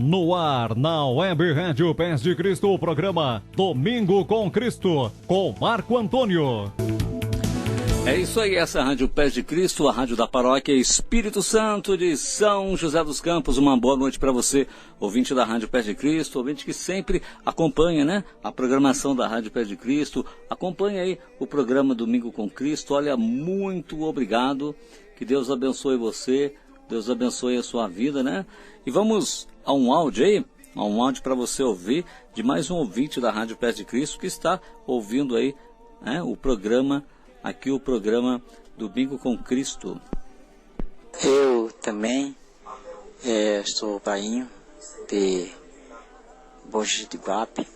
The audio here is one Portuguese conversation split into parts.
No ar, na Web Rádio Pés de Cristo, o programa Domingo com Cristo, com Marco Antônio. É isso aí, essa Rádio Pés de Cristo, a rádio da paróquia Espírito Santo de São José dos Campos. Uma boa noite para você, ouvinte da Rádio Pés de Cristo, ouvinte que sempre acompanha, né, a programação da Rádio Pés de Cristo, acompanha aí o programa Domingo com Cristo. Olha, muito obrigado, que Deus abençoe você, Deus abençoe a sua vida, né? E vamos a um áudio aí, para você ouvir de mais um ouvinte da Rádio Pés de Cristo que está ouvindo aí, né, o programa Domingo com Cristo. Eu também sou painho de Boji de Guape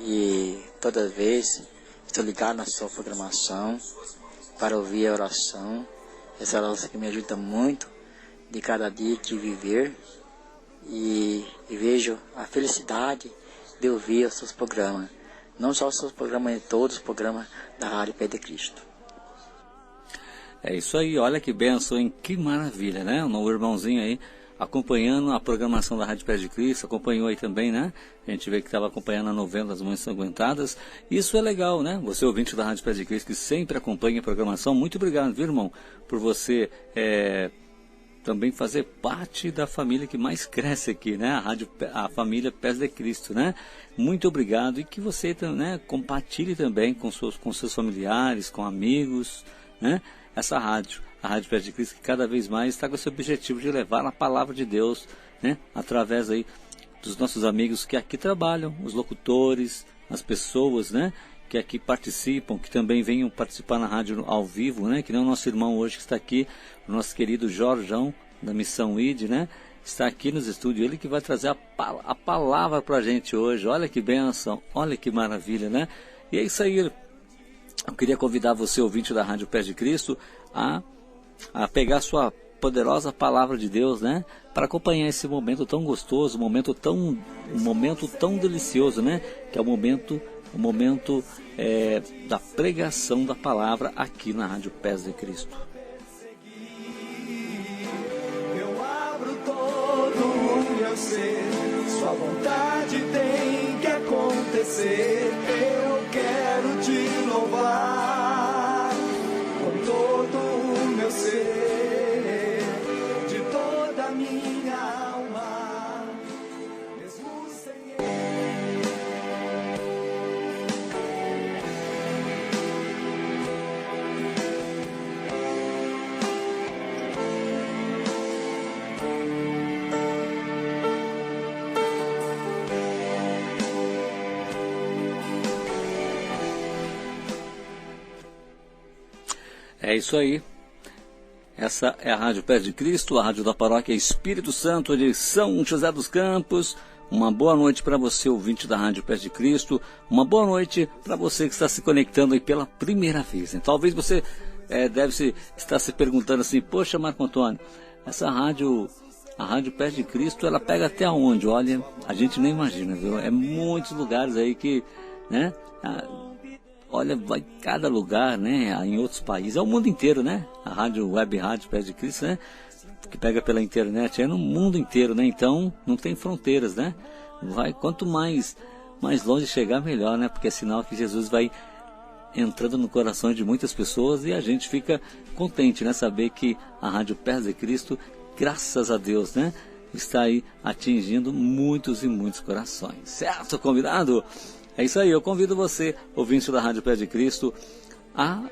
e toda vez estou ligado na sua programação para ouvir a oração, essa oração que me ajuda muito de cada dia de viver e vejo a felicidade de ouvir os seus programas. Não só os seus programas, todos os programas da Rádio Pés de Cristo. É isso aí, olha que benção, hein? Que maravilha, né? O irmãozinho aí acompanhando a programação da Rádio Pés de Cristo, acompanhou aí também, né? A gente vê que estava acompanhando a novena das Mães Sanguentadas. Isso é legal, né? Você, ouvinte da Rádio Pés de Cristo, que sempre acompanha a programação, muito obrigado, viu, irmão? Por você também fazer parte da família que mais cresce aqui, né? A família Pés de Cristo, né? Muito obrigado, e que você, né, compartilhe também com seus familiares, com amigos, né? Essa rádio, a Rádio Pés de Cristo, que cada vez mais está com esse objetivo de levar a palavra de Deus, né? Através aí dos nossos amigos que aqui trabalham, os locutores, as pessoas, né, que aqui participam, que também venham participar na rádio ao vivo, né? Que nem o nosso irmão hoje que está aqui, o nosso querido Jorjão, da Missão ID, né? Está aqui nos estúdios, ele que vai trazer a palavra para a gente hoje. Olha que bênção, olha que maravilha, né? E é isso aí, eu queria convidar você, ouvinte da Rádio Pés de Cristo, a pegar a sua poderosa palavra de Deus, né? Para acompanhar esse momento tão gostoso, um momento tão delicioso, né? Que é o momento da pregação da palavra aqui na Rádio Pés de Cristo. Eu abro todo o meu ser, sua vontade tem que acontecer. Eu quero te louvar com todo o meu ser, de toda a minha alma, mesmo sem É isso aí. Essa é a Rádio Pés de Cristo, a rádio da paróquia Espírito Santo de São José dos Campos. Uma boa noite para você, ouvinte da Rádio Pés de Cristo. Uma boa noite para você que está se conectando aí pela primeira vez, né? Talvez você deve estar se perguntando assim: poxa, Marco Antônio, essa rádio, a Rádio Pés de Cristo, ela pega até onde? Olha, a gente nem imagina, viu? É muitos lugares aí que, né? Olha, vai cada lugar, né, em outros países, é o mundo inteiro, né, a Web Rádio Pés de Cristo, né, que pega pela internet, é no mundo inteiro, né, então não tem fronteiras, né, quanto mais longe chegar, melhor, né, porque é sinal que Jesus vai entrando no coração de muitas pessoas e a gente fica contente, né, saber que a Rádio Pés de Cristo, graças a Deus, né, está aí atingindo muitos e muitos corações, certo, convidado? É isso aí, eu convido você, ouvinte da Rádio Pés de Cristo, a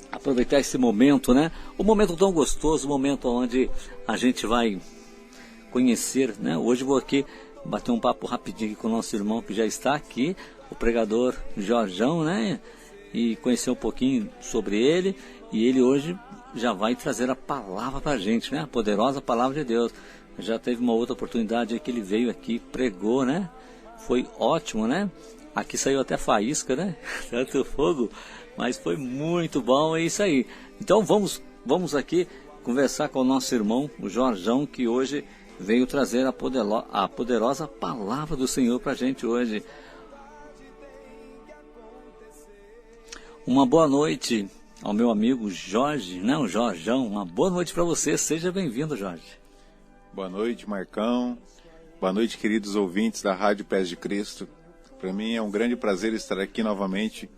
aproveitar esse momento, né? Um momento tão gostoso, um momento onde a gente vai conhecer, né? Hoje vou aqui bater um papo rapidinho com o nosso irmão que já está aqui, o pregador Jorjão, né? E conhecer um pouquinho sobre ele. E ele hoje já vai trazer a palavra para a gente, né? A poderosa palavra de Deus. Já teve uma outra oportunidade aí que ele veio aqui, pregou, né? Foi ótimo, né? Aqui saiu até faísca, né? Tanto fogo, mas foi muito bom, é isso aí. Então vamos aqui conversar com o nosso irmão, o Jorjão, que hoje veio trazer a poderosa palavra do Senhor para a gente hoje. Uma boa noite ao meu amigo Jorge, né? O Jorjão, uma boa noite para você, seja bem-vindo, Jorge. Boa noite, Marcão. Boa noite, queridos ouvintes da Rádio Pés de Cristo. Para mim é um grande prazer estar aqui novamente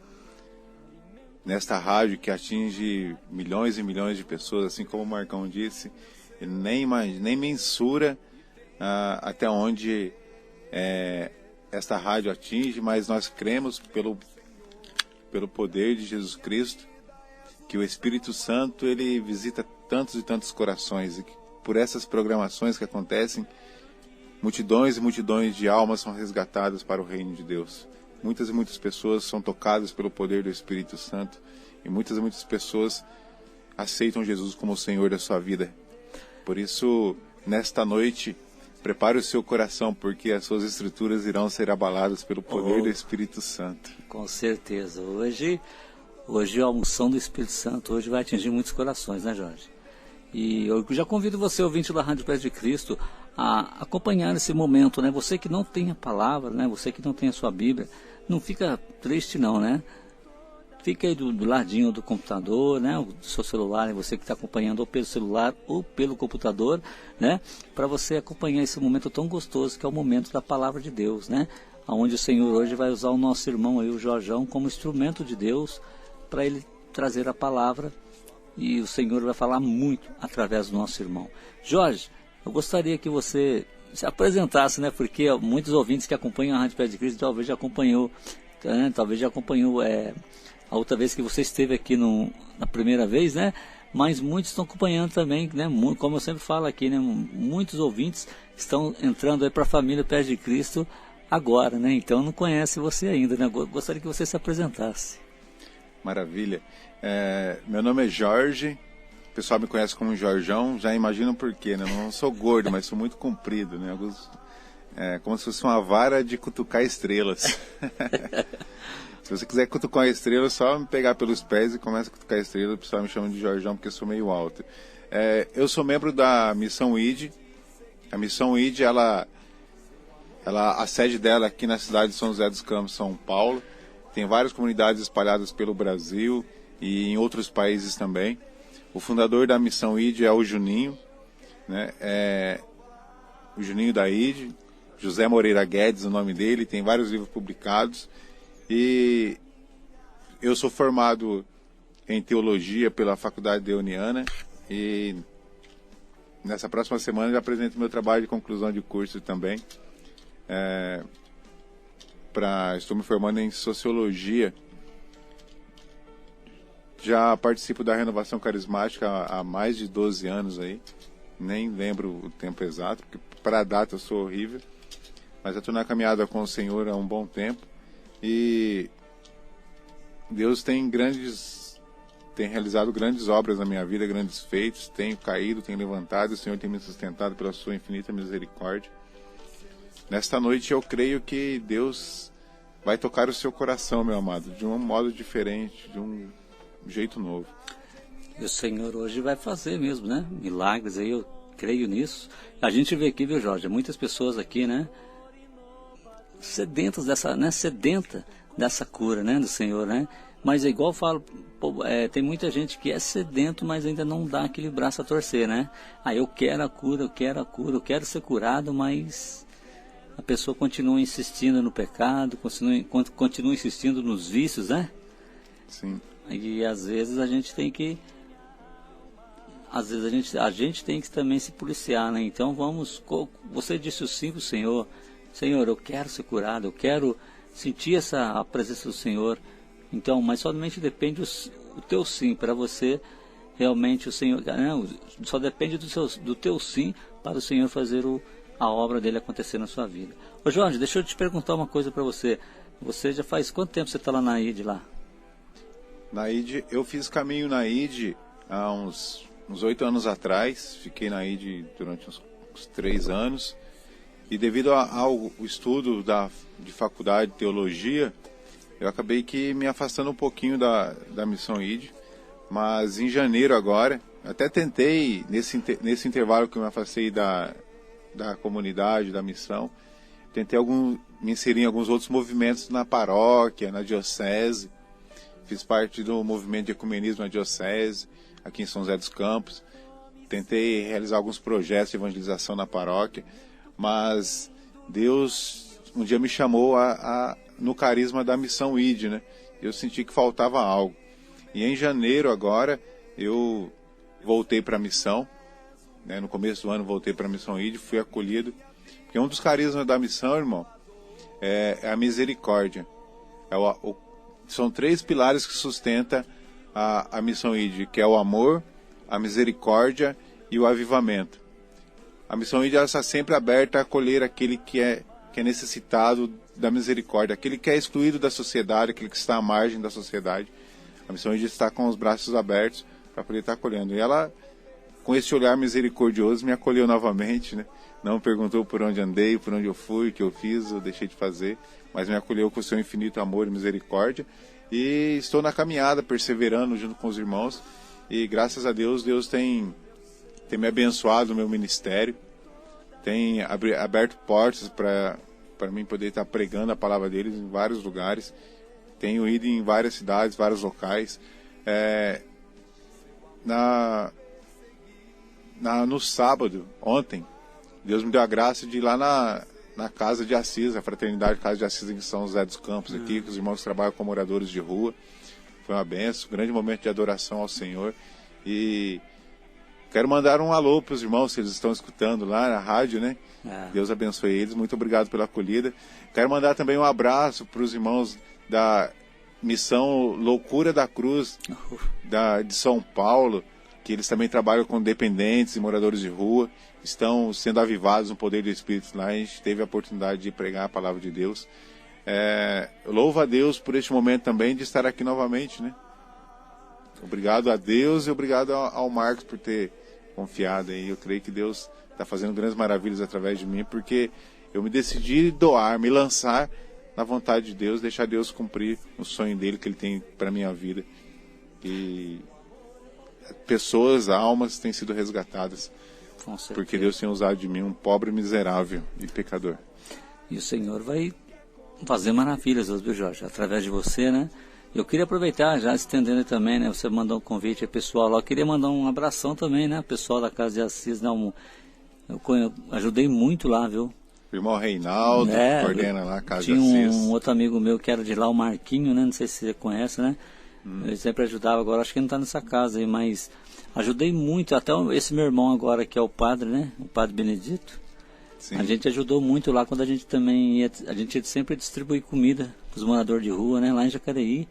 nesta rádio que atinge milhões e milhões de pessoas, assim como o Marcão disse, nem mensura até onde esta rádio atinge, mas nós cremos pelo poder de Jesus Cristo, que o Espírito Santo ele visita tantos e tantos corações, e que por essas programações que acontecem, multidões e multidões de almas são resgatadas para o reino de Deus. Muitas e muitas pessoas são tocadas pelo poder do Espírito Santo, e muitas e muitas pessoas aceitam Jesus como o Senhor da sua vida. Por isso, nesta noite, prepare o seu coração, porque as suas estruturas irão ser abaladas pelo poder do Espírito Santo. Com certeza. Hoje a unção do Espírito Santo hoje vai atingir muitos corações, né, Jorge? E eu já convido você, ouvinte da Rádio Pés de Cristo, a acompanhar esse momento, né? Você que não tem a palavra, né? Você que não tem a sua Bíblia, não fica triste não, né? Fica aí do ladinho do computador, né? Do seu celular, você que está acompanhando ou pelo celular ou pelo computador, né? Para você acompanhar esse momento tão gostoso que é o momento da palavra de Deus, né? Onde o Senhor hoje vai usar o nosso irmão aí, o Jorjão, como instrumento de Deus para ele trazer a palavra, e o Senhor vai falar muito através do nosso irmão. Jorge, eu gostaria que você se apresentasse, né? Porque muitos ouvintes que acompanham a Rádio Pés de Cristo talvez já acompanhou a outra vez que você esteve aqui na primeira vez, né? Mas muitos estão acompanhando também, né? Como eu sempre falo aqui, né? Muitos ouvintes estão entrando aí para a família Pés de Cristo agora, né? Então não conhece você ainda, né? Gostaria que você se apresentasse. Maravilha. Meu nome é Jorge, o pessoal me conhece como Jorjão, já imaginam por quê, né? Eu não sou gordo, mas sou muito comprido, né? Como se fosse uma vara de cutucar estrelas. Se você quiser cutucar a estrela, é só me pegar pelos pés e começa a cutucar a estrela. O pessoal me chama de Jorjão porque eu sou meio alto. Eu sou membro da Missão ID. A Missão ID, a sede dela é aqui na cidade de São José dos Campos, São Paulo. Tem várias comunidades espalhadas pelo Brasil e em outros países também. O fundador da Missão ID é o Juninho, né? O Juninho da ID, José Moreira Guedes, o nome dele, tem vários livros publicados. E eu sou formado em teologia pela Faculdade Deoniana e nessa próxima semana eu apresento meu trabalho de conclusão de curso também. Estou me formando em sociologia. Já participo da Renovação Carismática há mais de 12 anos aí. Nem lembro o tempo exato, porque para a data eu sou horrível. Mas eu estou na caminhada com o Senhor há um bom tempo. E Deus tem realizado grandes obras na minha vida, grandes feitos. Tenho caído, tenho levantado, o Senhor tem me sustentado pela sua infinita misericórdia. Nesta noite eu creio que Deus vai tocar o seu coração, meu amado, de um modo diferente, de um jeito novo. E o Senhor hoje vai fazer mesmo, né? Milagres aí, eu creio nisso. A gente vê aqui, viu, Jorge, muitas pessoas aqui, né? Sedenta dessa cura, né, do Senhor, né? Mas é igual eu falo, tem muita gente que é sedento, mas ainda não dá aquele braço a torcer, né? Eu quero a cura, eu quero ser curado, mas a pessoa continua insistindo no pecado, continua insistindo nos vícios, né? Sim. E às vezes a gente tem que também se policiar, né? Então você disse o sim pro Senhor. Senhor, eu quero ser curado, eu quero sentir a presença do Senhor. Então, mas somente depende o teu sim para você realmente o Senhor. Não, só depende do teu sim para o Senhor fazer a obra dele acontecer na sua vida. Ô Jorge, deixa eu te perguntar uma coisa para você. Você já faz quanto tempo você está lá na ID lá? Na ID, eu fiz caminho na ID há uns 8 anos atrás. Fiquei na ID durante uns 3 anos. E devido ao estudo de faculdade de teologia, eu acabei que me afastando um pouquinho da Missão ID. Mas em janeiro agora, até tentei, nesse intervalo que eu me afastei da comunidade, da missão, tentei me inserir em alguns outros movimentos na paróquia, na diocese. Fiz parte do movimento de ecumenismo na diocese, aqui em São José dos Campos. tentei realizar alguns projetos de evangelização na paróquia, mas Deus um dia me chamou no carisma da Missão ID, né? Eu senti que faltava algo. E em janeiro agora, eu voltei para a missão, né? No começo do ano voltei para a Missão ID, fui acolhido. Porque um dos carismas da missão, irmão, é a misericórdia. São 3 pilares que sustentam a Missão ID, que é o amor, a misericórdia e o avivamento. A Missão ID está sempre aberta a acolher aquele que é necessitado da misericórdia, aquele que é excluído da sociedade, aquele que está à margem da sociedade. A Missão ID está com os braços abertos para poder estar acolhendo. E ela, com esse olhar misericordioso, me acolheu novamente, né? Não perguntou por onde andei, por onde eu fui, o que eu fiz, ou deixei de fazer, mas me acolheu com o seu infinito amor e misericórdia. E estou na caminhada, perseverando junto com os irmãos. E graças a Deus, Deus tem me abençoado no meu ministério, tem aberto portas para mim poder estar pregando a palavra deles em vários lugares. Tenho ido em várias cidades, vários locais. No sábado, ontem, Deus me deu a graça de ir lá na Casa de Assis, a Fraternidade Casa de Assis em São José dos Campos, aqui, que os irmãos trabalham com moradores de rua. Foi uma benção, um grande momento de adoração ao Senhor. E quero mandar um alô para os irmãos, se eles estão escutando lá na rádio, né? Deus abençoe eles, muito obrigado pela acolhida. Quero mandar também um abraço para os irmãos da Missão Loucura da Cruz, de São Paulo, que eles também trabalham com dependentes e moradores de rua, estão sendo avivados no poder do Espírito lá. A gente teve a oportunidade de pregar a palavra de Deus. Louvo a Deus por este momento também de estar aqui novamente, né? Obrigado a Deus e obrigado ao Marcos por ter confiado aí. Eu creio que Deus está fazendo grandes maravilhas através de mim, porque eu me decidi doar, me lançar na vontade de Deus, deixar Deus cumprir o sonho dele que ele tem para minha vida. E pessoas, almas têm sido resgatadas, porque Deus tem usado de mim um pobre miserável e pecador. E o Senhor vai fazer maravilhas, viu, Jorge, através de você, né? Eu queria aproveitar, já estendendo também, né? Você mandou um convite aí, pessoal lá. Eu queria mandar um abração também, né? Pessoal da Casa de Assis, né? Eu ajudei muito lá, viu? O irmão Reinaldo, coordena lá a Casa de Assis. Tinha um outro amigo meu que era de lá, o Marquinho, né? Não sei se você conhece, né? Ele sempre ajudava, agora acho que ele não está nessa casa aí, mas ajudei muito. Até esse meu irmão agora, que é o padre, né? O padre Benedito. Sim. A gente ajudou muito lá quando a gente também ia, a gente ia sempre distribuir comida para os moradores de rua, né? Lá em Jacareí.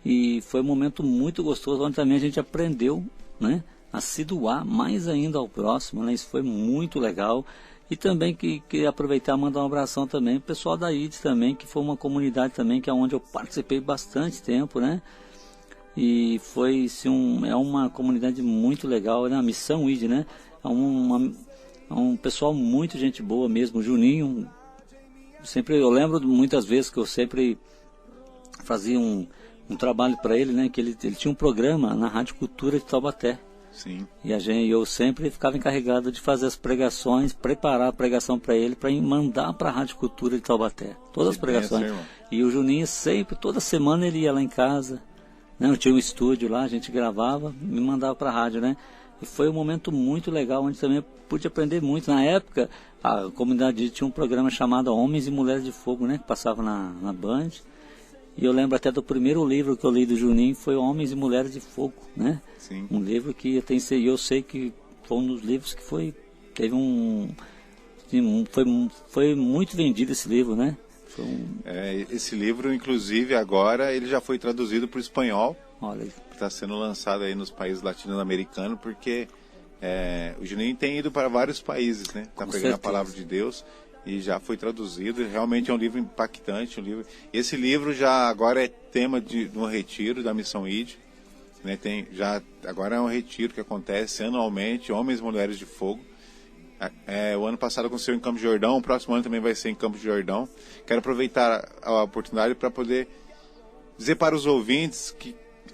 E foi um momento muito gostoso, onde também a gente aprendeu, né, a se doar mais ainda ao próximo, né? Isso foi muito legal. E também que aproveitar e mandar um abração também pro pessoal da IDS também, que foi uma comunidade também que é onde eu participei bastante tempo, né? E foi sim, é uma comunidade muito legal, né? A Missão ID, né? É um pessoal muito gente boa mesmo. O Juninho, eu lembro muitas vezes que eu sempre fazia um trabalho para ele, né? Que ele tinha um programa na Rádio Cultura de Taubaté. Sim. E eu sempre ficava encarregado de fazer as pregações, preparar a pregação para ele, para mandar para a Rádio Cultura de Taubaté. Todas as pregações. E o Juninho sempre, toda semana ele ia lá em casa, né? Eu tinha um estúdio lá, a gente gravava e me mandava para a rádio, né? E foi um momento muito legal, onde também eu pude aprender muito. Na época, a comunidade tinha um programa chamado Homens e Mulheres de Fogo, né? Que passava na Band. E eu lembro até do primeiro livro que eu li do Juninho, foi Homens e Mulheres de Fogo, né? Sim. Um livro que eu sei que foi um dos livros que foi muito vendido esse livro, né? Esse livro, inclusive, agora ele já foi traduzido para o espanhol. Olha, está sendo lançado aí nos países latino-americanos, porque o Juninho tem ido para vários países, né? Está pregando a palavra de Deus. E já foi traduzido, realmente é um livro impactante. Esse livro já agora é tema de um retiro da Missão ID, né? Agora é um retiro que acontece anualmente, Homens e Mulheres de Fogo. O ano passado aconteceu em Campos de Jordão, o próximo ano também vai ser em Campos de Jordão. Quero aproveitar a oportunidade para poder dizer para os ouvintes,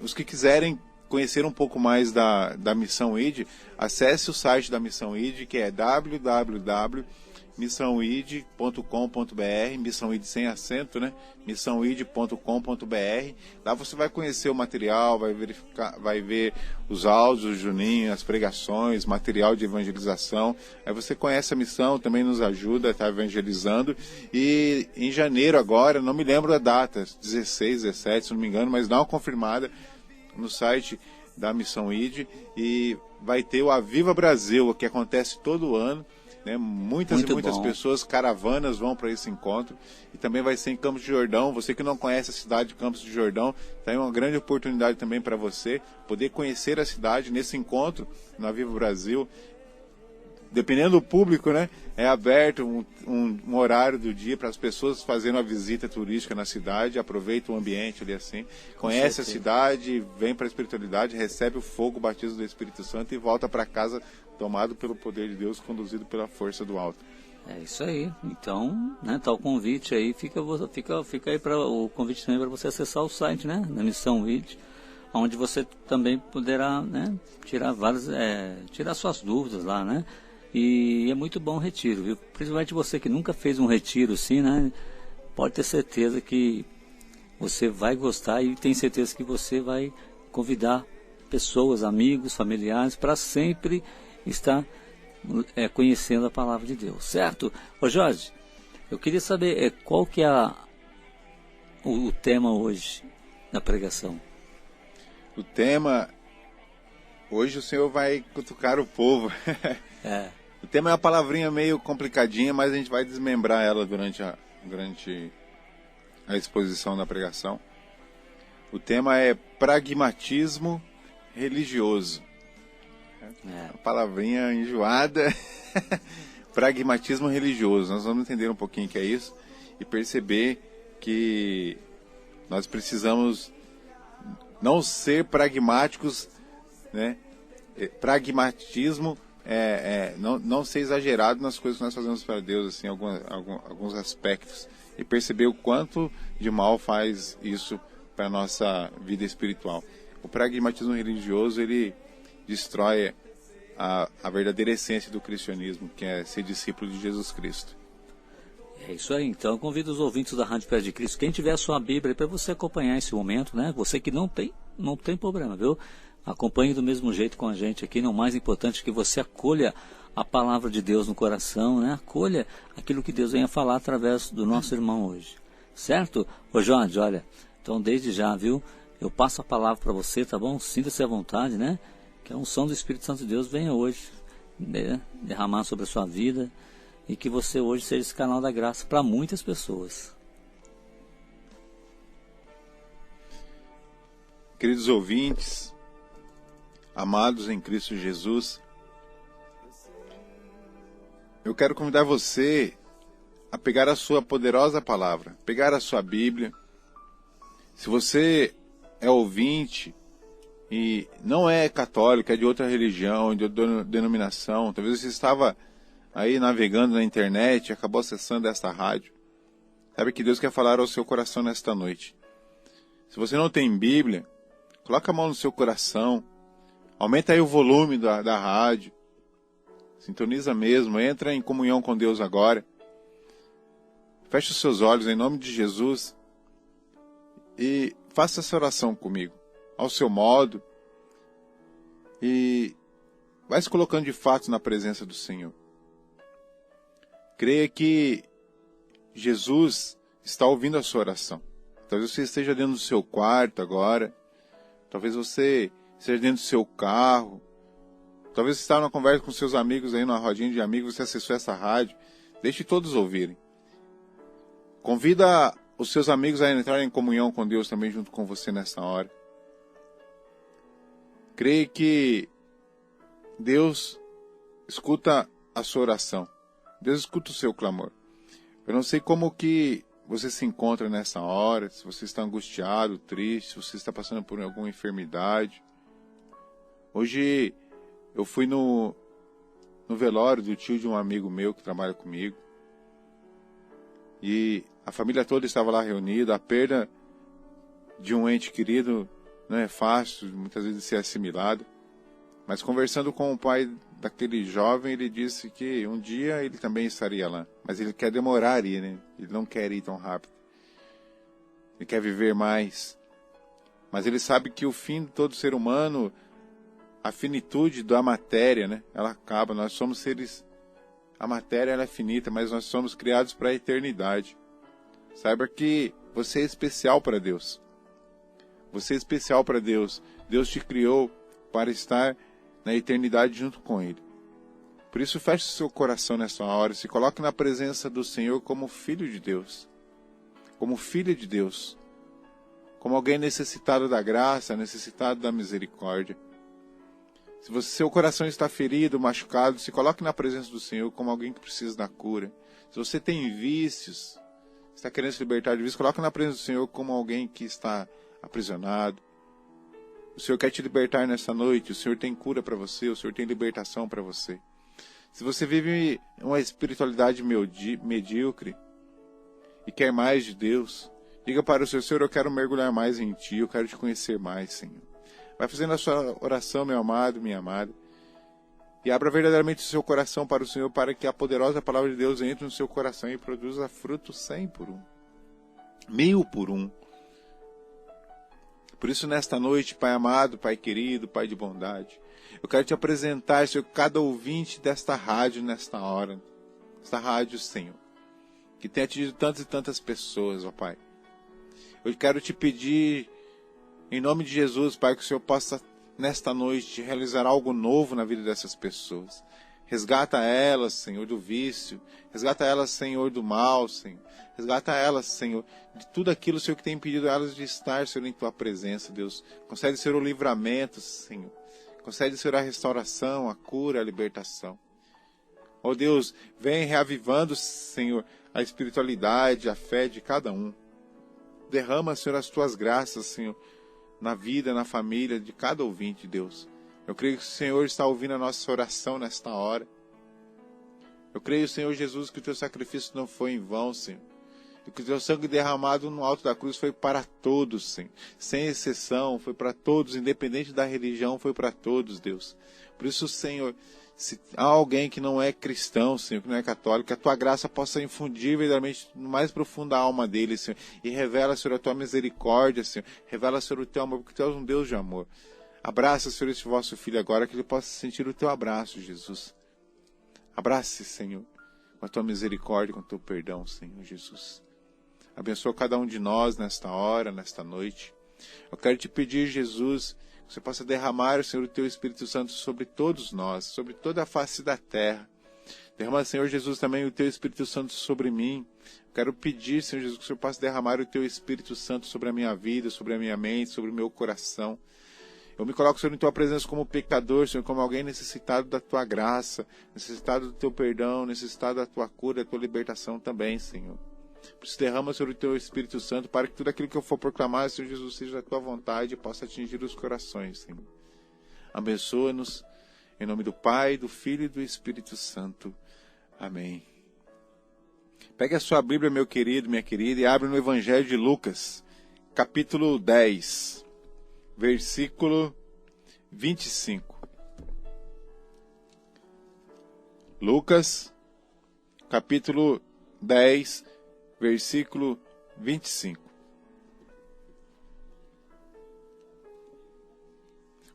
os que quiserem conhecer um pouco mais da Missão ID, acesse o site da Missão ID, que é www.missãoid.org. missãoid.com.br, missãoid sem acento, né? missãoid.com.br. Lá você vai conhecer o material, vai ver os áudios do Juninho, as pregações, material de evangelização. Aí você conhece a missão, também nos ajuda a estar evangelizando. E em janeiro agora, não me lembro a data, 16, 17, se não me engano, mas dá uma confirmada no site da Missão ID, e vai ter o Aviva Brasil, que acontece todo ano, né? Muitas pessoas, caravanas vão para esse encontro, e também vai ser em Campos de Jordão. Você que não conhece a cidade de Campos de Jordão, tem uma grande oportunidade também para você poder conhecer a cidade nesse encontro no Aviva Brasil. Dependendo do público, né, é aberto um horário do dia para as pessoas fazerem uma visita turística na cidade, aproveitam o ambiente ali assim, conhece a cidade, vem para a espiritualidade, recebe o fogo, o batismo do Espírito Santo e volta para casa tomado pelo poder de Deus, conduzido pela força do alto. É isso aí. Então, né, tá o convite aí, fica aí para o convite também para você acessar o site, né, da Missão ID, onde você também poderá, né, tirar suas dúvidas lá, né? E é muito bom o retiro, viu? Principalmente você que nunca fez um retiro assim, né? Pode ter certeza que você vai gostar, e tem certeza que você vai convidar pessoas, amigos, familiares, para sempre estar conhecendo a palavra de Deus, certo? Ô Jorge, eu queria saber qual que é o tema hoje da pregação. O tema, hoje o Senhor vai cutucar o povo. O tema é uma palavrinha meio complicadinha, mas a gente vai desmembrar ela durante a exposição da pregação. O tema é pragmatismo religioso. Uma palavrinha enjoada. Pragmatismo religioso. Nós vamos entender um pouquinho o que é isso e perceber que nós precisamos não ser pragmáticos, né? Pragmatismo não ser exagerado nas coisas que nós fazemos para Deus, assim, alguns aspectos, e perceber o quanto de mal faz isso para a nossa vida espiritual. O pragmatismo religioso, ele destrói a verdadeira essência do cristianismo, que é ser discípulo de Jesus Cristo. É isso aí. Então eu convido os ouvintes da Rádio Pé de Cristo, quem tiver a sua Bíblia, para você acompanhar esse momento, né? Você que não tem problema, viu? Acompanhe do mesmo jeito com a gente aqui. O mais importante é que você acolha a palavra de Deus no coração, né? Acolha aquilo que Deus venha falar através do nosso irmão hoje, certo? Ô Jorge, olha, então desde já, viu? Eu passo a palavra para você, tá bom? Sinta-se à vontade, né? Que a unção do Espírito Santo de Deus venha hoje, né? Derramar sobre a sua vida, e que você hoje seja esse canal da graça para muitas pessoas. Queridos ouvintes, amados em Cristo Jesus, eu quero convidar você a pegar a sua poderosa palavra, pegar a sua Bíblia. Se você é ouvinte e não é católico, é de outra religião, de outra denominação, talvez você estava aí navegando na internet e acabou acessando esta rádio, sabe que Deus quer falar ao seu coração nesta noite. Se você não tem Bíblia, coloca a mão no seu coração, aumenta aí o volume da rádio, sintoniza mesmo, entra em comunhão com Deus agora, feche os seus olhos em nome de Jesus e faça essa oração comigo, ao seu modo, e vai se colocando de fato na presença do Senhor. Creia que Jesus está ouvindo a sua oração. Talvez você esteja dentro do seu quarto agora, talvez você esteja dentro do seu carro, talvez você está numa conversa com seus amigos aí, numa rodinha de amigos, você acessou essa rádio. Deixe todos ouvirem. Convida os seus amigos a entrarem em comunhão com Deus também junto com você nessa hora. Creia que Deus escuta a sua oração. Deus escuta o seu clamor. Eu não sei como que você se encontra nessa hora, se você está angustiado, triste, se você está passando por alguma enfermidade. Hoje eu fui no velório do tio de um amigo meu que trabalha comigo. E a família toda estava lá reunida. A perda de um ente querido não é fácil, muitas vezes, de ser assimilada. Mas conversando com o pai daquele jovem, ele disse que um dia ele também estaria lá. Mas ele quer demorar a ir, né? Ele não quer ir tão rápido. Ele quer viver mais. Mas ele sabe que o fim de todo ser humano, a finitude da matéria, né? Ela acaba. Nós somos seres... A matéria ela é finita, mas nós somos criados para a eternidade. Saiba que você é especial para Deus. Você é especial para Deus. Deus te criou para estar na eternidade junto com Ele. Por isso, feche seu coração nessa hora. Se coloque na presença do Senhor como filho de Deus. Como filha de Deus. Como alguém necessitado da graça, necessitado da misericórdia. Se seu coração está ferido, machucado, se coloque na presença do Senhor como alguém que precisa da cura. Se você tem vícios, está querendo se libertar de vícios, coloque na presença do Senhor como alguém que está aprisionado. O Senhor quer te libertar nessa noite, o Senhor tem cura para você, o Senhor tem libertação para você. Se você vive uma espiritualidade medíocre e quer mais de Deus, diga para o Senhor, eu quero mergulhar mais em Ti, eu quero Te conhecer mais, Senhor. Vai fazendo a sua oração, meu amado, minha amada. E abra verdadeiramente o seu coração para o Senhor, para que a poderosa palavra de Deus entre no seu coração e produza fruto 100 por 1. 1000 por 1. Por isso, nesta noite, Pai amado, Pai querido, Pai de bondade, eu quero te apresentar, Senhor, cada ouvinte desta rádio nesta hora. Esta rádio, Senhor, que tem atingido tantas e tantas pessoas, ó Pai. Eu quero te pedir, em nome de Jesus, Pai, que o Senhor possa, nesta noite, realizar algo novo na vida dessas pessoas. Resgata elas, Senhor, do vício. Resgata elas, Senhor, do mal, Senhor. Resgata elas, Senhor, de tudo aquilo, Senhor, que tem impedido elas de estar, Senhor, em Tua presença, Deus. Concede, Senhor, o livramento, Senhor. Concede, Senhor, a restauração, a cura, a libertação. Ó Deus, vem reavivando, Senhor, a espiritualidade, a fé de cada um. Derrama, Senhor, as Tuas graças, Senhor, na vida, na família de cada ouvinte, Deus. Eu creio que o Senhor está ouvindo a nossa oração nesta hora. Eu creio, Senhor Jesus, que o Teu sacrifício não foi em vão, Senhor. E que o Teu sangue derramado no alto da cruz foi para todos, Senhor. Sem exceção, foi para todos, independente da religião, foi para todos, Deus. Por isso, Senhor, se há alguém que não é cristão, Senhor, que não é católico, que a Tua graça possa infundir verdadeiramente no mais profundo da alma dele, Senhor. E revela, Senhor, a Tua misericórdia, Senhor. Revela, Senhor, o Teu amor, porque Tu és um Deus de amor. Abraça, Senhor, este vosso filho agora, que ele possa sentir o Teu abraço, Jesus. Abrace, Senhor, com a Tua misericórdia, com o Teu perdão, Senhor Jesus. Abençoa cada um de nós nesta hora, nesta noite. Eu quero te pedir, Jesus, que você possa derramar, Senhor, o Teu Espírito Santo sobre todos nós, sobre toda a face da terra. Derrama, Senhor Jesus, também o Teu Espírito Santo sobre mim. Eu quero pedir, Senhor Jesus, que o Senhor possa derramar o Teu Espírito Santo sobre a minha vida, sobre a minha mente, sobre o meu coração. Eu me coloco, Senhor, em Tua presença como pecador, Senhor, como alguém necessitado da Tua graça, necessitado do Teu perdão, necessitado da Tua cura, da Tua libertação também, Senhor. Por isso, derrama, Senhor, o Teu Espírito Santo, para que tudo aquilo que eu for proclamar, Senhor Jesus, seja da Tua vontade e possa atingir os corações, Senhor. Abençoa-nos, em nome do Pai, do Filho e do Espírito Santo. Amém. Pegue a sua Bíblia, meu querido, minha querida, e abre no Evangelho de Lucas, capítulo 10, versículo 25. Lucas, capítulo 10, versículo 25.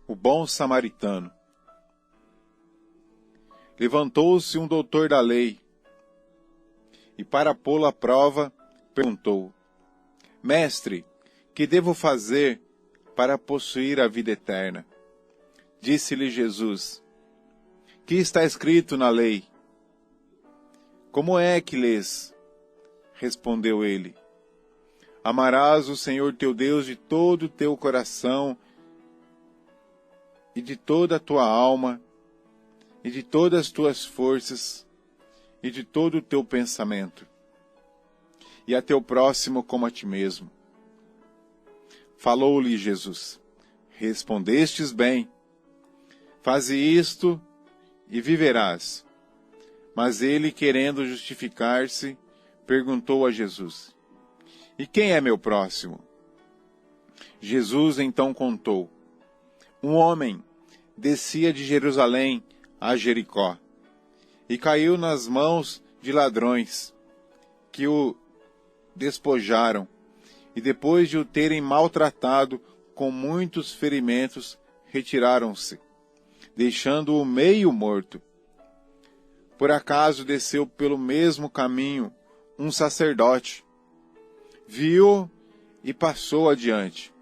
O bom samaritano. Levantou-se um doutor da lei e, para pô-lo à prova, perguntou: Mestre, que devo fazer para possuir a vida eterna? Disse-lhe Jesus: Que está escrito na lei? Como é que lês? Respondeu ele: Amarás o Senhor teu Deus de todo o teu coração e de toda a tua alma e de todas as tuas forças e de todo o teu pensamento, e a teu próximo como a ti mesmo. Falou-lhe Jesus: Respondestes bem. Faze isto e viverás. Mas ele, querendo justificar-se, perguntou a Jesus: E quem é meu próximo? Jesus então contou: Um homem descia de Jerusalém a Jericó, e caiu nas mãos de ladrões, que o despojaram, e depois de o terem maltratado com muitos ferimentos, retiraram-se, deixando-o meio morto. Por acaso desceu pelo mesmo caminho um sacerdote, viu e passou adiante.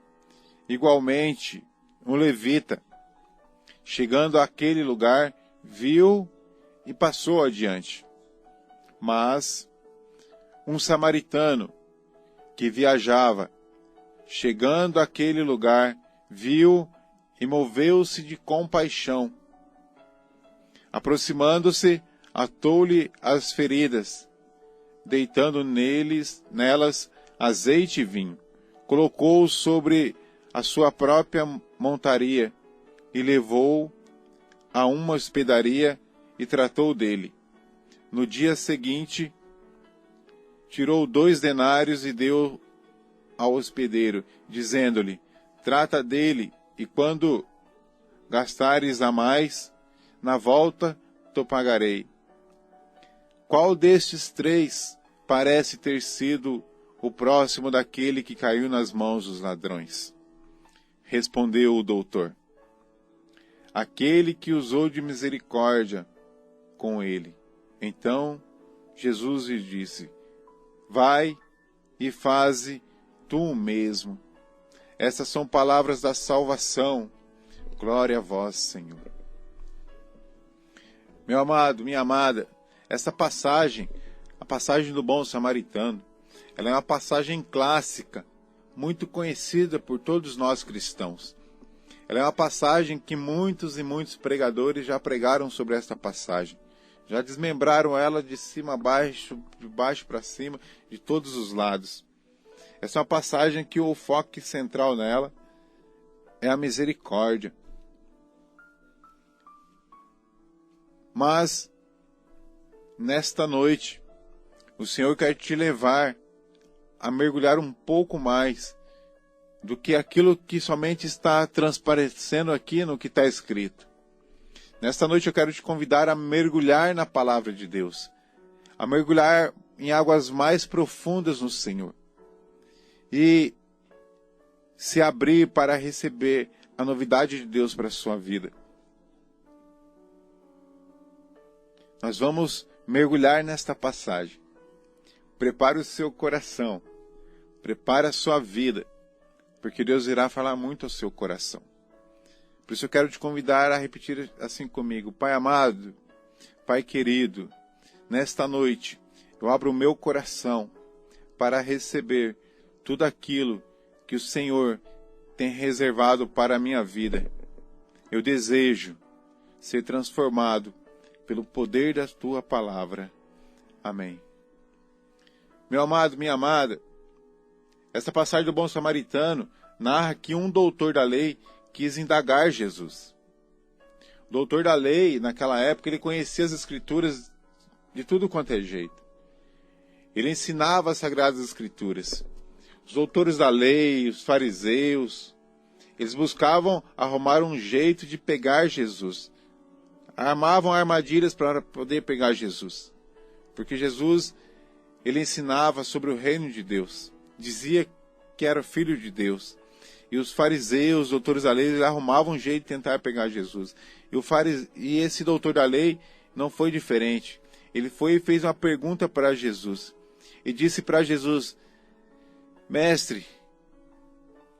Igualmente, um levita, chegando àquele lugar, viu e passou adiante. Mas um samaritano que viajava, chegando àquele lugar, viu e moveu-se de compaixão. Aproximando-se, atou-lhe as feridas, deitando nelas azeite e vinho. Colocou-o sobre a sua própria montaria e levou-o a uma hospedaria e tratou dele. No dia seguinte, tirou 2 denários e deu ao hospedeiro, dizendo-lhe: trata dele, e quando gastares a mais, na volta te pagarei. Qual destes 3 parece ter sido o próximo daquele que caiu nas mãos dos ladrões? Respondeu o doutor: aquele que usou de misericórdia com ele. Então Jesus lhe disse: vai e faze tu o mesmo. Essas são palavras da salvação. Glória a vós, Senhor. Meu amado, minha amada, essa passagem, a passagem do bom samaritano, ela é uma passagem clássica, muito conhecida por todos nós cristãos. Ela é uma passagem que muitos e muitos pregadores já pregaram sobre esta passagem. Já desmembraram ela de cima a baixo, de baixo para cima, de todos os lados. Essa é uma passagem que o foco central nela é a misericórdia. Mas, nesta noite, o Senhor quer te levar a mergulhar um pouco mais do que aquilo que somente está transparecendo aqui no que está escrito. Nesta noite eu quero te convidar a mergulhar na palavra de Deus, a mergulhar em águas mais profundas no Senhor e se abrir para receber a novidade de Deus para a sua vida. Nós vamos mergulhar nesta passagem. Prepare o seu coração, prepare a sua vida, porque Deus irá falar muito ao seu coração. Por isso eu quero te convidar a repetir assim comigo: Pai amado, Pai querido, nesta noite eu abro o meu coração para receber tudo aquilo que o Senhor tem reservado para a minha vida. Eu desejo ser transformado pelo poder da Tua palavra. Amém. Meu amado, minha amada, essa passagem do bom samaritano narra que um doutor da lei quis indagar Jesus. O doutor da lei, naquela época, ele conhecia as escrituras de tudo quanto é jeito. Ele ensinava as sagradas escrituras. Os doutores da lei, os fariseus, eles buscavam arrumar um jeito de pegar Jesus. Armavam armadilhas para poder pegar Jesus. Porque Jesus, ele ensinava sobre o reino de Deus. Dizia que era filho de Deus. E os fariseus, os doutores da lei, eles arrumavam um jeito de tentar pegar Jesus. E esse doutor da lei não foi diferente. Ele foi e fez uma pergunta para Jesus. E disse para Jesus: Mestre,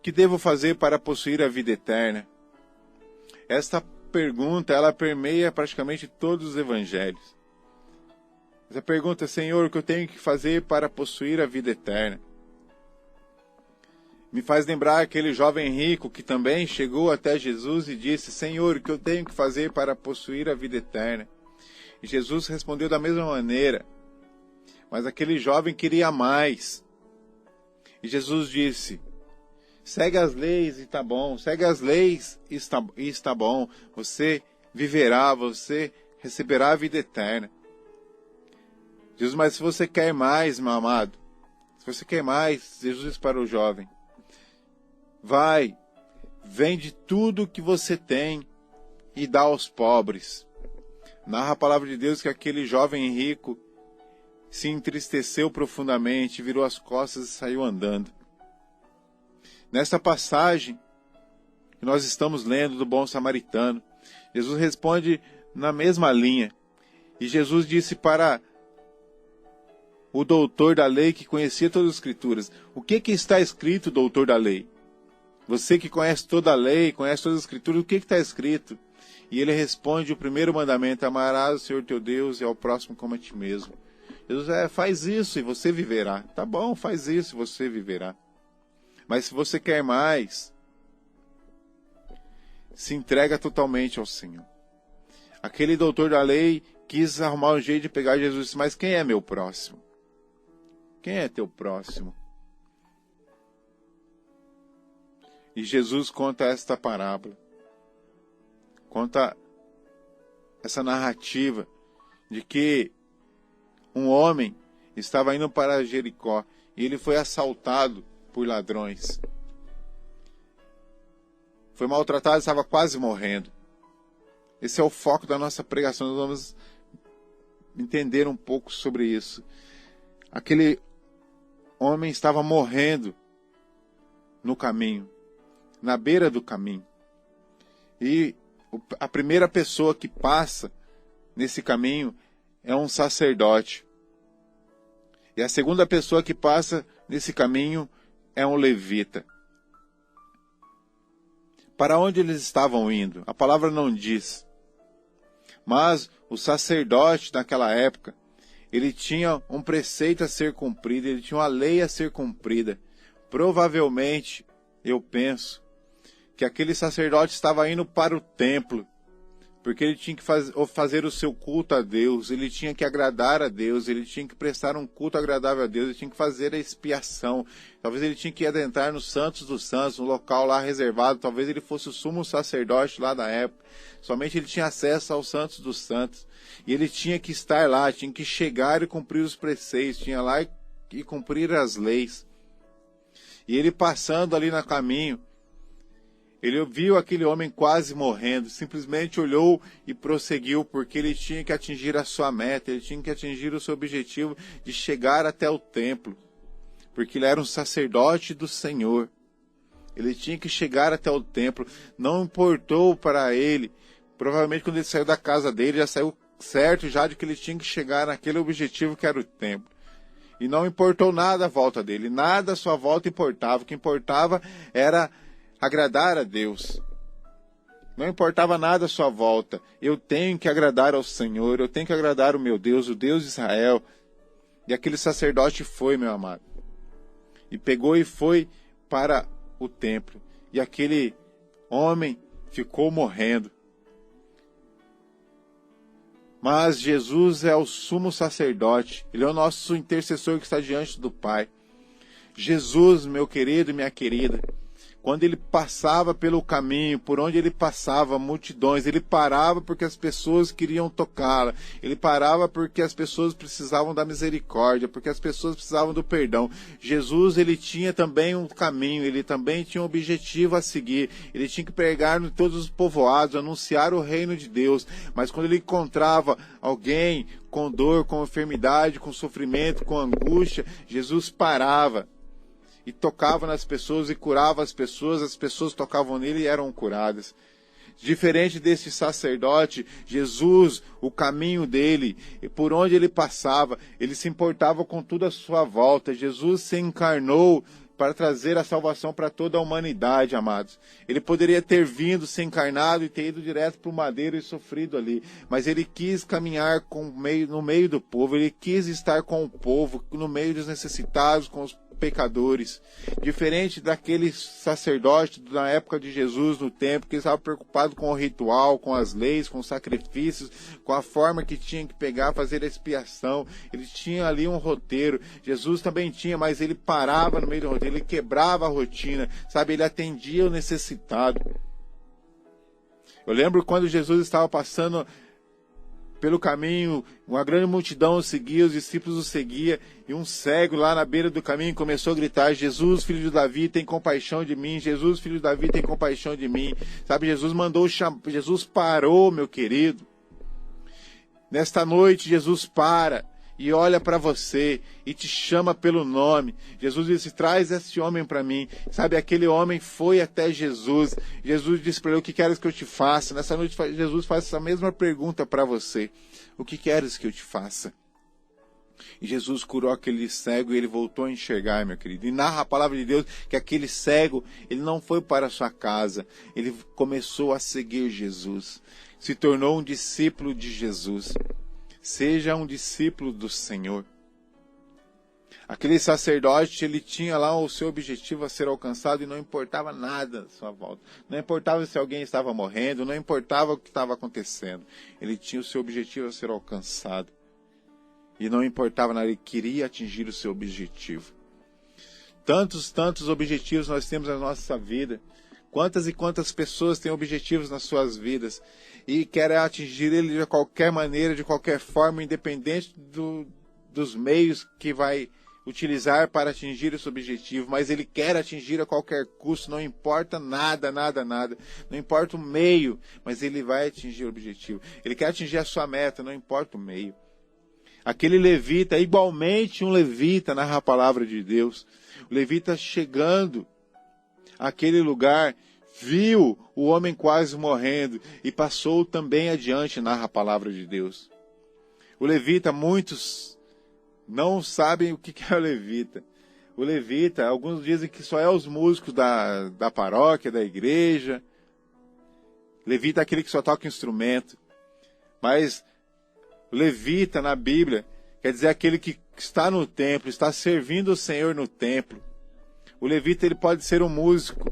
que devo fazer para possuir a vida eterna? Esta pergunta, ela permeia praticamente todos os evangelhos. Essa pergunta: Senhor, o que eu tenho que fazer para possuir a vida eterna? Me faz lembrar aquele jovem rico que também chegou até Jesus e disse: Senhor, o que eu tenho que fazer para possuir a vida eterna? E Jesus respondeu da mesma maneira, mas aquele jovem queria mais. E Jesus disse: segue as leis e está bom, segue as leis e está bom, você viverá, você receberá a vida eterna. Jesus: mas se você quer mais, meu amado, se você quer mais, Jesus disse para o jovem: vai, vende tudo o que você tem e dá aos pobres. Narra a palavra de Deus que aquele jovem rico se entristeceu profundamente, virou as costas e saiu andando. Nesta passagem que nós estamos lendo do bom samaritano, Jesus responde na mesma linha. E Jesus disse para o doutor da lei que conhecia todas as escrituras: o que está escrito, doutor da lei? Você que conhece toda a lei, conhece todas as escrituras, o que está escrito? E ele responde o primeiro mandamento: amarás o Senhor teu Deus e ao próximo como a ti mesmo. Jesus faz isso e você viverá. Tá bom, faz isso e você viverá. Mas se você quer mais, se entrega totalmente ao Senhor. Aquele doutor da lei quis arrumar um jeito de pegar Jesus e disse: mas quem é meu próximo? Quem é teu próximo? E Jesus conta esta parábola. Conta essa narrativa de que um homem estava indo para Jericó e ele foi assaltado por ladrões. Foi maltratado e estava quase morrendo. Esse é o foco da nossa pregação. Nós vamos entender um pouco sobre isso. Aquele homem estava morrendo no caminho, na beira do caminho. E a primeira pessoa que passa nesse caminho é um sacerdote. E a segunda pessoa que passa nesse caminho é um levita. Para onde eles estavam indo? A palavra não diz. Mas o sacerdote naquela época, ele tinha um preceito a ser cumprido, ele tinha uma lei a ser cumprida. Provavelmente, eu penso, que aquele sacerdote estava indo para o templo, porque ele tinha que fazer o seu culto a Deus, ele tinha que agradar a Deus, ele tinha que prestar um culto agradável a Deus, ele tinha que fazer a expiação. Talvez ele tinha que adentrar nos Santos dos Santos, um local lá reservado, talvez ele fosse o sumo sacerdote lá da época. Somente ele tinha acesso aos Santos dos Santos. E ele tinha que estar lá, tinha que chegar e cumprir os preceitos, tinha lá e cumprir as leis. E ele passando ali no caminho, ele viu aquele homem quase morrendo, simplesmente olhou e prosseguiu, porque ele tinha que atingir a sua meta, ele tinha que atingir o seu objetivo de chegar até o templo, porque ele era um sacerdote do Senhor. Ele tinha que chegar até o templo, não importou para ele, provavelmente quando ele saiu da casa dele, já saiu certo já de que ele tinha que chegar naquele objetivo que era o templo. E não importou nada à volta dele, nada à sua volta importava, o que importava era agradar a Deus. Não importava nada à sua volta. Eu tenho que agradar ao Senhor, eu tenho que agradar o meu Deus, o Deus de Israel. E aquele sacerdote foi, meu amado, e pegou e foi para o templo. E aquele homem ficou morrendo. Mas Jesus é o sumo sacerdote, ele é o nosso intercessor que está diante do Pai. Jesus, meu querido e minha querida, quando ele passava pelo caminho, por onde ele passava, multidões, ele parava porque as pessoas queriam tocá-la, ele parava porque as pessoas precisavam da misericórdia, porque as pessoas precisavam do perdão. Jesus, ele tinha também um caminho, ele também tinha um objetivo a seguir, ele tinha que pregar em todos os povoados, anunciar o reino de Deus, mas quando ele encontrava alguém com dor, com enfermidade, com sofrimento, com angústia, Jesus parava e tocava nas pessoas e curava as pessoas tocavam nele e eram curadas. Diferente desse sacerdote, Jesus, o caminho dele, por onde ele passava, ele se importava com tudo à sua volta. Jesus se encarnou para trazer a salvação para toda a humanidade, amados. Ele poderia ter vindo, se encarnado e ter ido direto para o madeiro e sofrido ali, mas ele quis caminhar no meio do povo, ele quis estar com o povo, no meio dos necessitados, com os pecadores. Diferente daquele sacerdote na época de Jesus no templo, que estava preocupado com o ritual, com as leis, com os sacrifícios, com a forma que tinha que pegar, fazer a expiação. Ele tinha ali um roteiro. Jesus também tinha, mas ele parava no meio do roteiro, ele quebrava a rotina, sabe? Ele atendia o necessitado. Eu lembro quando Jesus estava passando pelo caminho, uma grande multidão o seguia, os discípulos o seguiam, e um cego lá na beira do caminho começou a gritar: Jesus, filho de Davi, tem compaixão de mim. Jesus, filho de Davi, tem compaixão de mim. Sabe, Jesus parou, meu querido. Nesta noite, Jesus para e olha para você e te chama pelo nome. Jesus disse: traz esse homem para mim. Sabe, aquele homem foi até Jesus. Jesus disse para ele: o que queres que eu te faça? Nessa noite, Jesus faz essa mesma pergunta para você: o que queres que eu te faça? E Jesus curou aquele cego e ele voltou a enxergar, meu querido. E narra a palavra de Deus que aquele cego, ele não foi para a sua casa, ele começou a seguir Jesus, se tornou um discípulo de Jesus. Seja um discípulo do Senhor. Aquele sacerdote, ele tinha lá o seu objetivo a ser alcançado e não importava nada à sua volta. Não importava se alguém estava morrendo, não importava o que estava acontecendo. Ele tinha o seu objetivo a ser alcançado. E não importava nada, ele queria atingir o seu objetivo. Tantos objetivos nós temos na nossa vida. Quantas e quantas pessoas têm objetivos nas suas vidas e querem atingir ele de qualquer maneira, de qualquer forma, independente dos meios que vai utilizar para atingir esse objetivo, mas ele quer atingir a qualquer custo, não importa nada, não importa o meio, mas ele vai atingir o objetivo. Ele quer atingir a sua meta, não importa o meio. Aquele levita, igualmente um levita, narra a palavra de Deus. O levita chegando àquele lugar, viu o homem quase morrendo e passou também adiante, narra a palavra de Deus. O levita, muitos não sabem o que é o levita. O levita, alguns dizem que só é os músicos da paróquia, da igreja. Levita é aquele que só toca instrumento. Mas o levita na Bíblia quer dizer aquele que está no templo, está servindo o Senhor no templo. O levita, ele pode ser um músico,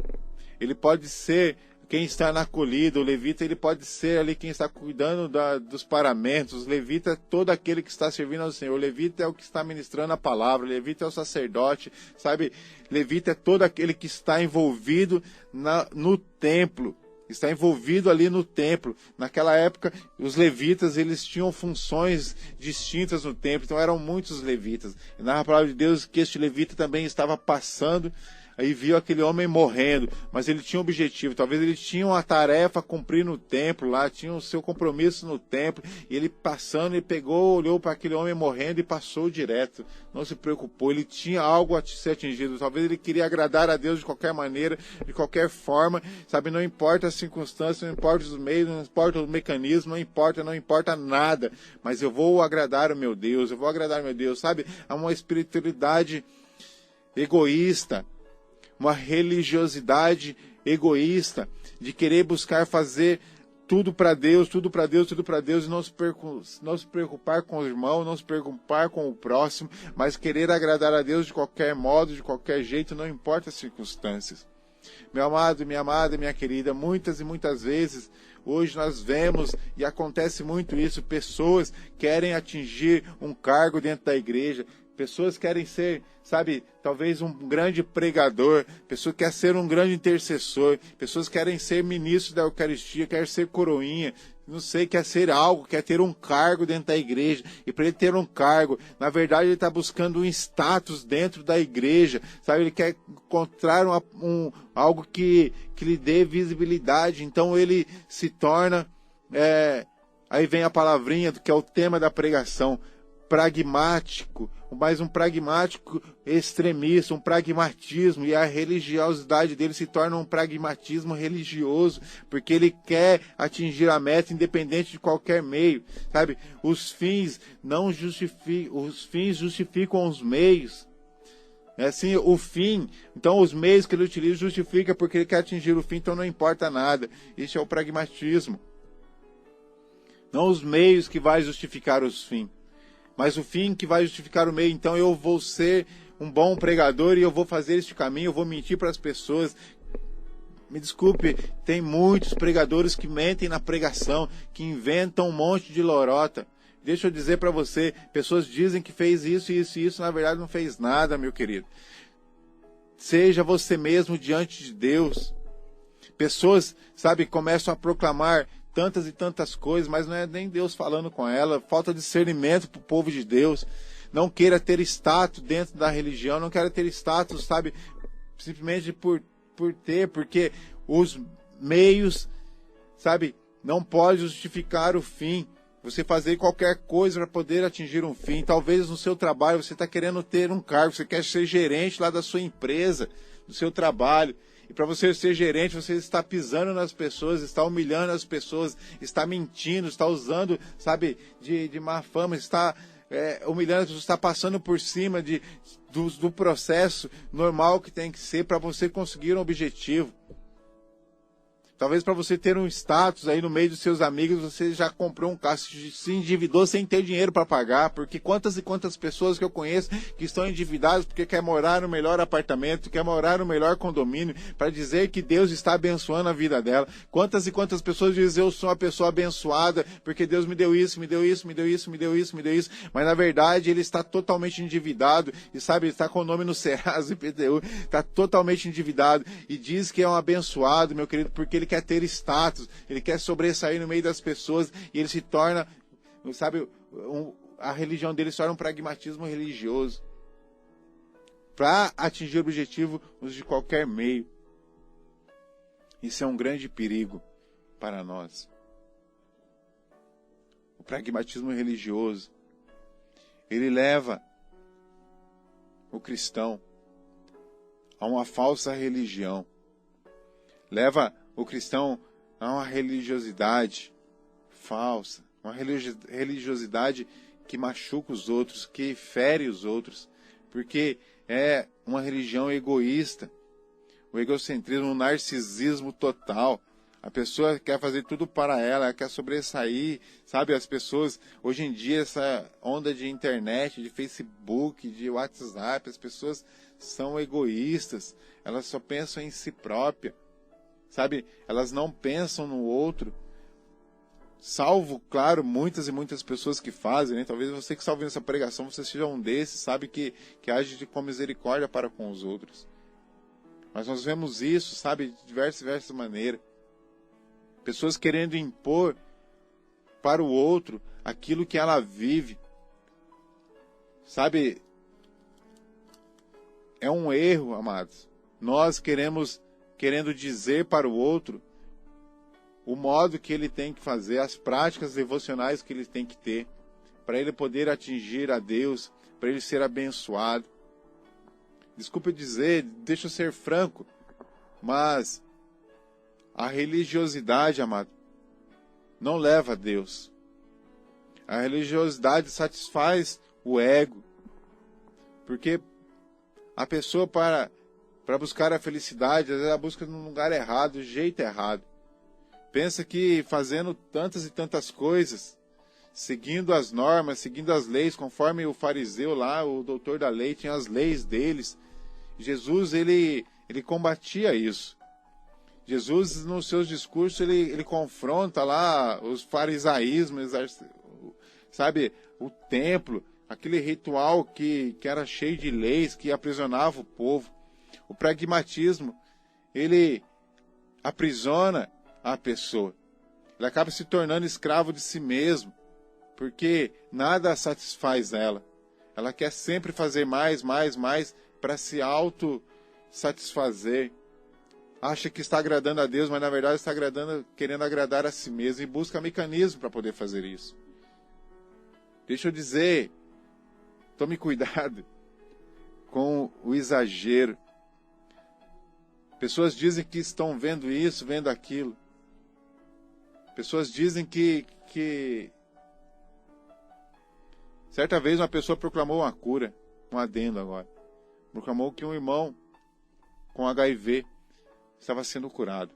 ele pode ser quem está na acolhida, o levita, ele pode ser ali quem está cuidando dos paramentos. O levita é todo aquele que está servindo ao Senhor. O levita é o que está ministrando a palavra. O levita é o sacerdote, sabe? Levita é todo aquele que está envolvido no templo. Está envolvido ali no templo. Naquela época, os levitas, eles tinham funções distintas no templo. Então eram muitos levitas. E na palavra de Deus que este levita também estava passando, aí viu aquele homem morrendo, mas ele tinha um objetivo, talvez ele tinha uma tarefa a cumprir no templo, lá tinha o seu compromisso no templo, e ele passando, ele pegou, olhou para aquele homem morrendo e passou direto, não se preocupou, ele tinha algo a ser atingido, talvez ele queria agradar a Deus de qualquer maneira, de qualquer forma, sabe, não importa as circunstâncias, não importa os meios, não importa o mecanismo, não importa nada, mas eu vou agradar o meu Deus, sabe, há uma espiritualidade egoísta, uma religiosidade egoísta, de querer buscar fazer tudo para Deus, e não se preocupar com o irmão, não se preocupar com o próximo, mas querer agradar a Deus de qualquer modo, de qualquer jeito, não importa as circunstâncias. Meu amado, minha amada, minha querida, muitas e muitas vezes, hoje nós vemos, e acontece muito isso, pessoas querem atingir um cargo dentro da igreja, pessoas querem ser, sabe, talvez um grande pregador, pessoas querem ser um grande intercessor, pessoas querem ser ministros da Eucaristia, querem ser coroinha, não sei, quer ser algo, quer ter um cargo dentro da igreja. E para ele ter um cargo, na verdade ele está buscando um status dentro da igreja, sabe, ele quer encontrar algo que lhe dê visibilidade, então ele se torna, aí vem a palavrinha que é o tema da pregação, pragmático, mas um pragmático extremista, um pragmatismo, e a religiosidade dele se torna um pragmatismo religioso, porque ele quer atingir a meta independente de qualquer meio, sabe? Os fins justificam os meios. É assim, o fim, então os meios que ele utiliza justifica porque ele quer atingir o fim, então não importa nada. Isso é o pragmatismo. Não os meios que vai justificar os fins, mas o fim que vai justificar o meio. Então eu vou ser um bom pregador e eu vou fazer este caminho, eu vou mentir para as pessoas. Me desculpe, tem muitos pregadores que mentem na pregação, que inventam um monte de lorota. Deixa eu dizer para você, pessoas dizem que fez isso e isso e isso, na verdade não fez nada, meu querido. Seja você mesmo diante de Deus. Pessoas, sabe, começam a proclamar tantas e tantas coisas, mas não é nem Deus falando com ela, falta discernimento para o povo de Deus, não queira ter status dentro da religião, não queira ter status, sabe, simplesmente por ter, porque os meios, sabe, não pode justificar o fim. Você fazer qualquer coisa para poder atingir um fim. Talvez no seu trabalho você está querendo ter um cargo, você quer ser gerente lá da sua empresa, do seu trabalho. E para você ser gerente, você está pisando nas pessoas, está humilhando as pessoas, está mentindo, está usando, sabe, de má fama, está humilhando as pessoas, está passando por cima do processo normal que tem que ser para você conseguir um objetivo. Talvez para você ter um status aí no meio dos seus amigos, você já comprou um carro, se endividou sem ter dinheiro para pagar, porque quantas e quantas pessoas que eu conheço que estão endividadas porque quer morar no melhor apartamento, quer morar no melhor condomínio, para dizer que Deus está abençoando a vida dela. Quantas e quantas pessoas dizem, eu sou uma pessoa abençoada, porque Deus me deu isso, me deu isso, me deu isso, me deu isso, me deu isso, mas na verdade ele está totalmente endividado, e sabe, ele está com o nome no Serasa e PTU, está totalmente endividado, e diz que é um abençoado, meu querido, porque ele quer ter status, ele quer sobressair no meio das pessoas e ele se torna, sabe, a religião dele se torna um pragmatismo religioso para atingir o objetivo de qualquer meio. Isso é um grande perigo para nós. O pragmatismo religioso, ele leva o cristão a uma falsa religião, leva o cristão a uma religiosidade falsa, uma religiosidade que machuca os outros, que fere os outros, porque é uma religião egoísta, o egocentrismo, o narcisismo total. A pessoa quer fazer tudo para ela quer sobressair, sabe? As pessoas, hoje em dia, essa onda de internet, de Facebook, de WhatsApp, as pessoas são egoístas, elas só pensam em si própria. Sabe, elas não pensam no outro, salvo, claro, muitas e muitas pessoas que fazem, né? Talvez você que está ouvindo essa pregação, você seja um desses, sabe, que age com misericórdia para com os outros. Mas nós vemos isso, sabe, de diversas maneiras. Pessoas querendo impor para o outro aquilo que ela vive. Sabe, é um erro, amados. Nós querendo dizer para o outro o modo que ele tem que fazer, as práticas devocionais que ele tem que ter, para ele poder atingir a Deus, para ele ser abençoado. Desculpe dizer, deixa eu ser franco, mas a religiosidade, amado, não leva a Deus. A religiosidade satisfaz o ego, porque a pessoa para buscar a felicidade, às vezes ela busca num lugar errado, do jeito errado. Pensa que fazendo tantas e tantas coisas, seguindo as normas, seguindo as leis, conforme o fariseu lá, o doutor da lei, tinha as leis deles. Jesus, ele combatia isso. Jesus, nos seus discursos, ele confronta lá os farisaísmos, sabe, o templo, aquele ritual que era cheio de leis, que aprisionava o povo. O pragmatismo, ele aprisiona a pessoa. Ele acaba se tornando escravo de si mesmo, porque nada satisfaz ela. Ela quer sempre fazer mais para se auto-satisfazer. Acha que está agradando a Deus, mas na verdade está querendo agradar a si mesmo e busca mecanismo para poder fazer isso. Deixa eu dizer, tome cuidado com o exagero. Pessoas dizem que estão vendo isso, vendo aquilo. Pessoas dizem que... Certa vez uma pessoa proclamou uma cura, um adendo agora. Proclamou que um irmão com HIV estava sendo curado.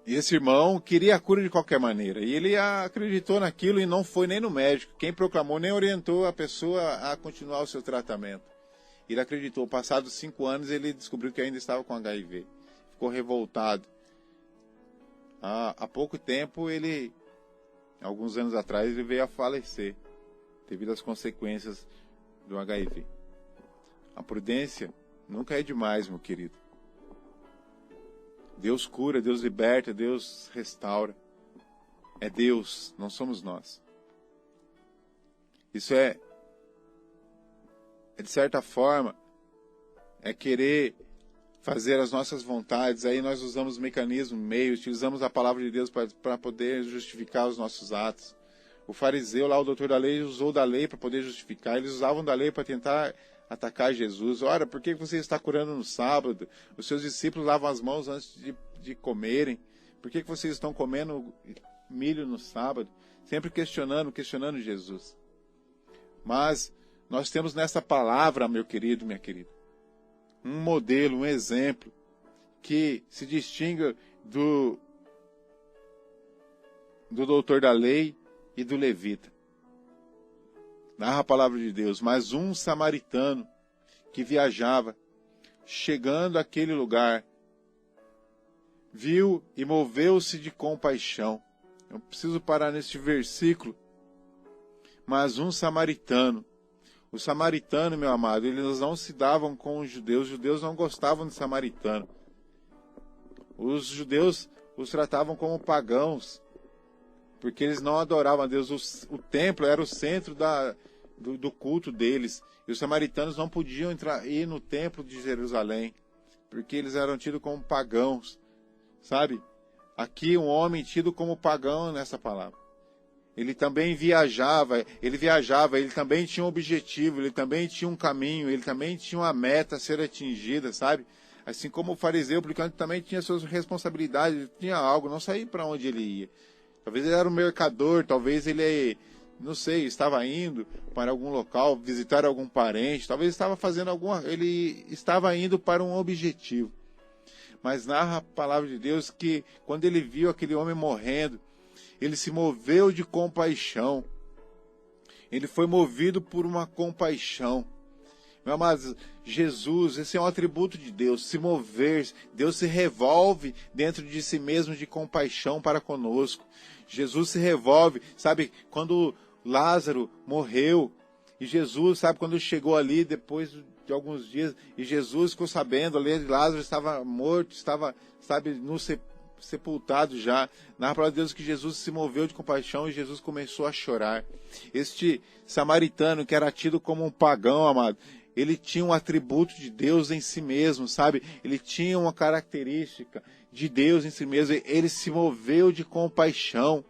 E esse irmão queria a cura de qualquer maneira. E ele acreditou naquilo e não foi nem no médico. Quem proclamou nem orientou a pessoa a continuar o seu tratamento. Ele acreditou. Passados 5 anos, ele descobriu que ainda estava com HIV. Ficou revoltado. Há pouco tempo, alguns anos atrás, ele veio a falecer devido às consequências do HIV. A prudência nunca é demais, meu querido. Deus cura, Deus liberta, Deus restaura. É Deus, não somos nós. Isso é de certa forma, é querer fazer as nossas vontades. Aí nós usamos mecanismos, meios, utilizamos a palavra de Deus para poder justificar os nossos atos. O fariseu lá, o doutor da lei, usou da lei para poder justificar. Eles usavam da lei para tentar atacar Jesus. Ora, por que você está curando no sábado? Os seus discípulos lavam as mãos antes de comerem. Por que vocês estão comendo milho no sábado? Sempre questionando Jesus. Mas nós temos nessa palavra, meu querido, minha querida, um modelo, um exemplo que se distingue do doutor da lei e do levita. Narra a palavra de Deus. Mas um samaritano que viajava, chegando àquele lugar, viu e moveu-se de compaixão. Eu preciso parar neste versículo. Mas um samaritano. O samaritano, meu amado, eles não se davam com os judeus não gostavam de samaritano. Os judeus os tratavam como pagãos, porque eles não adoravam a Deus. O templo era o centro do culto deles, e os samaritanos não podiam ir no templo de Jerusalém, porque eles eram tidos como pagãos, sabe? Aqui um homem tido como pagão nessa palavra. Ele também viajava, ele também tinha um objetivo, ele também tinha um caminho, ele também tinha uma meta a ser atingida, sabe? Assim como o fariseu, porque ele também tinha suas responsabilidades, ele tinha algo, não sabia para onde ele ia. Talvez ele era um mercador, talvez ele, não sei, estava indo para algum local, visitar algum parente, talvez estava fazendo ele estava indo para um objetivo. Mas narra a palavra de Deus que quando ele viu aquele homem morrendo, ele se moveu de compaixão. Ele foi movido por uma compaixão. Meu amado, Jesus, esse é um atributo de Deus, se mover. Deus se revolve dentro de si mesmo de compaixão para conosco. Jesus se revolve, sabe, quando Lázaro morreu, e Jesus, sabe, quando chegou ali depois de alguns dias, e Jesus ficou sabendo, ali Lázaro estava morto, estava, sabe, no sepultado já. Na palavra de Deus que Jesus se moveu de compaixão e Jesus começou a chorar. Este samaritano que era tido como um pagão, amado, ele tinha um atributo de Deus em si mesmo, sabe? Ele tinha uma característica de Deus em si mesmo. Ele se moveu de compaixão.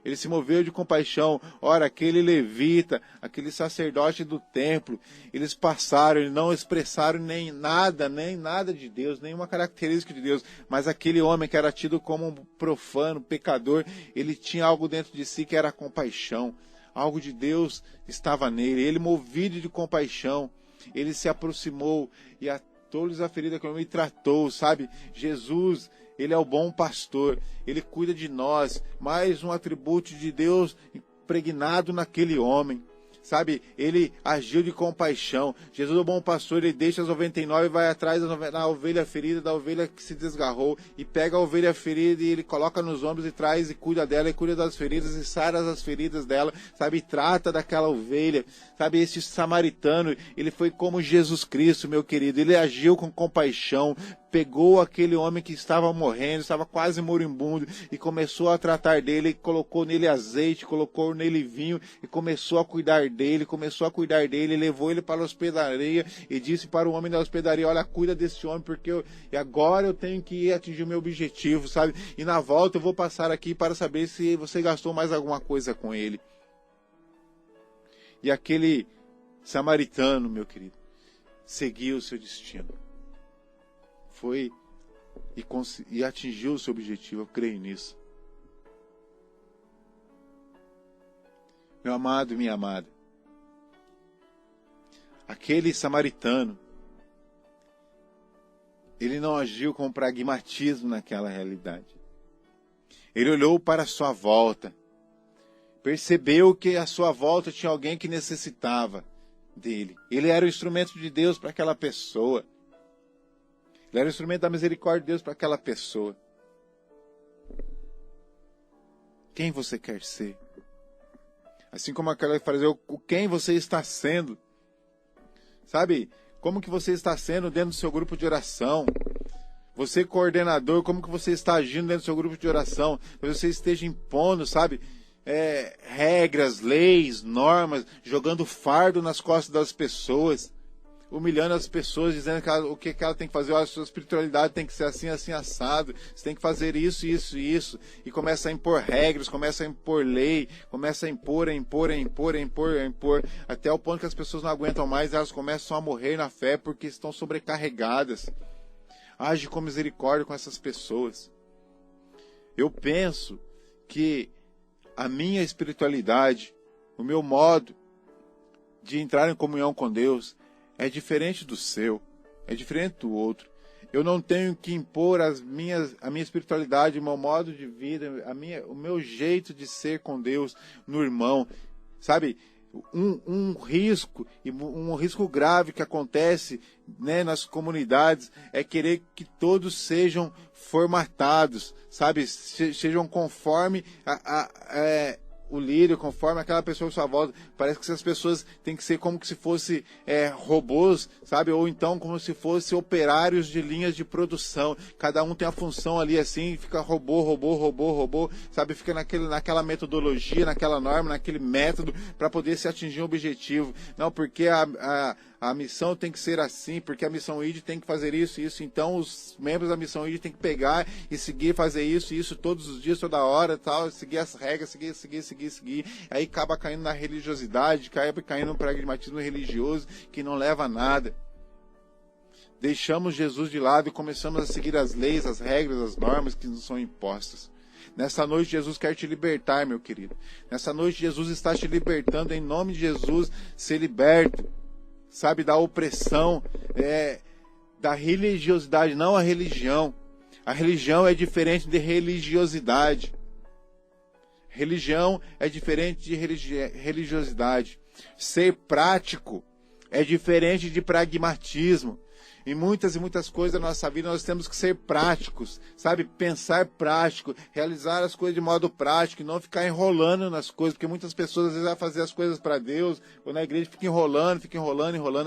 Ele se moveu de compaixão. Ora, aquele levita, aquele sacerdote do templo, eles passaram, eles não expressaram nem nada de Deus, nenhuma característica de Deus. Mas aquele homem que era tido como um profano, pecador, ele tinha algo dentro de si que era compaixão. Algo de Deus estava nele. Ele, movido de compaixão, ele se aproximou e atou-lhes a ferida que o homem tratou, sabe? Jesus, ele é o bom pastor, ele cuida de nós. Mais um atributo de Deus impregnado naquele homem, sabe? Ele agiu de compaixão. Jesus é o bom pastor, ele deixa as 99 e vai atrás da ovelha ferida, da ovelha que se desgarrou, e pega a ovelha ferida e ele coloca nos ombros e traz e cuida dela, e cuida das feridas e sara as feridas dela, sabe? E trata daquela ovelha, sabe? Esse samaritano, ele foi como Jesus Cristo, meu querido, ele agiu com compaixão, pegou aquele homem que estava morrendo, estava quase moribundo, e começou a tratar dele, colocou nele azeite, colocou nele vinho, e começou a cuidar dele, levou ele para a hospedaria, e disse para o homem da hospedaria: olha, cuida desse homem, porque agora eu tenho que ir atingir o meu objetivo, sabe? E na volta eu vou passar aqui para saber se você gastou mais alguma coisa com ele. E aquele samaritano, meu querido, seguiu o seu destino. Foi e atingiu o seu objetivo, eu creio nisso. Meu amado e minha amada, aquele samaritano, ele não agiu com pragmatismo naquela realidade. Ele olhou para a sua volta, percebeu que à sua volta tinha alguém que necessitava dele. Ele era o instrumento de Deus para aquela pessoa. Ele era o instrumento da misericórdia de Deus para aquela pessoa. Quem você quer ser? Assim como aquela fariseu, quem você está sendo? Sabe, como que você está sendo dentro do seu grupo de oração? Você, coordenador, como que você está agindo dentro do seu grupo de oração? Talvez você esteja impondo, sabe, regras, leis, normas, jogando fardo nas costas das pessoas, humilhando as pessoas, dizendo o que ela tem que fazer. A sua espiritualidade tem que ser assim, assim, assado. Você tem que fazer isso, isso e isso. E começa a impor regras, começa a impor lei, começa a impor, até o ponto que as pessoas não aguentam mais, elas começam a morrer na fé porque estão sobrecarregadas. Age com misericórdia com essas pessoas. Eu penso que a minha espiritualidade, o meu modo de entrar em comunhão com Deus é diferente do seu, é diferente do outro. Eu não tenho que impor a minha espiritualidade, o meu modo de vida, o meu jeito de ser com Deus no irmão. Sabe, um risco grave que acontece, né, nas comunidades é querer que todos sejam formatados, sabe, sejam conforme o líder, conforme aquela pessoa à sua volta. Parece que essas pessoas têm que ser como se fossem robôs, sabe? Ou então como se fossem operários de linhas de produção. Cada um tem a função ali assim, fica robô, sabe? Fica naquela metodologia, naquela norma, naquele método para poder se atingir um objetivo. Não, porque a missão tem que ser assim, porque a missão ID tem que fazer isso e isso. Então os membros da missão ID tem que pegar e seguir, fazer isso e isso todos os dias, toda hora, tal, seguir as regras, seguir. Aí acaba caindo na religiosidade, acaba caindo no pragmatismo religioso que não leva a nada. Deixamos Jesus de lado e começamos a seguir as leis, as regras, as normas que nos são impostas. Nessa noite Jesus quer te libertar, meu querido. Nessa noite Jesus está te libertando. Em nome de Jesus, ser liberto, sabe, da opressão, da religiosidade, não a religião. A religião é diferente de religiosidade. Religião é diferente de religiosidade. Ser prático é diferente de pragmatismo. Em muitas e muitas coisas da nossa vida nós temos que ser práticos, sabe? Pensar prático, realizar as coisas de modo prático e não ficar enrolando nas coisas, porque muitas pessoas às vezes vão fazer as coisas para Deus, ou na igreja fica enrolando.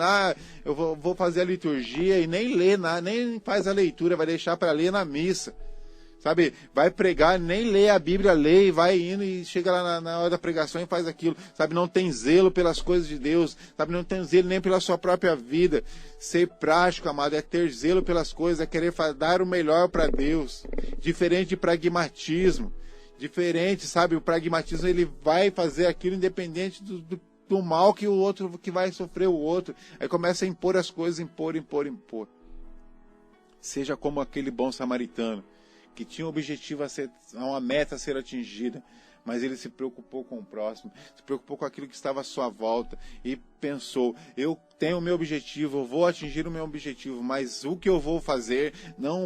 Ah, eu vou fazer a liturgia e nem lê nada, nem faz a leitura, vai deixar para ler na missa. Sabe, vai pregar, nem lê a Bíblia, lê e vai indo e chega lá na hora da pregação e faz aquilo. Sabe, não tem zelo pelas coisas de Deus. Sabe, não tem zelo nem pela sua própria vida. Ser prático, amado, é ter zelo pelas coisas, é querer dar o melhor para Deus. Diferente de pragmatismo. Diferente, sabe, o pragmatismo ele vai fazer aquilo independente do mal que o outro, que vai sofrer o outro. Aí começa a impor as coisas, impor. Seja como aquele bom samaritano, que tinha um objetivo uma meta a ser atingida, mas ele se preocupou com o próximo, se preocupou com aquilo que estava à sua volta e pensou, eu tenho o meu objetivo, eu vou atingir o meu objetivo, mas o que eu vou fazer não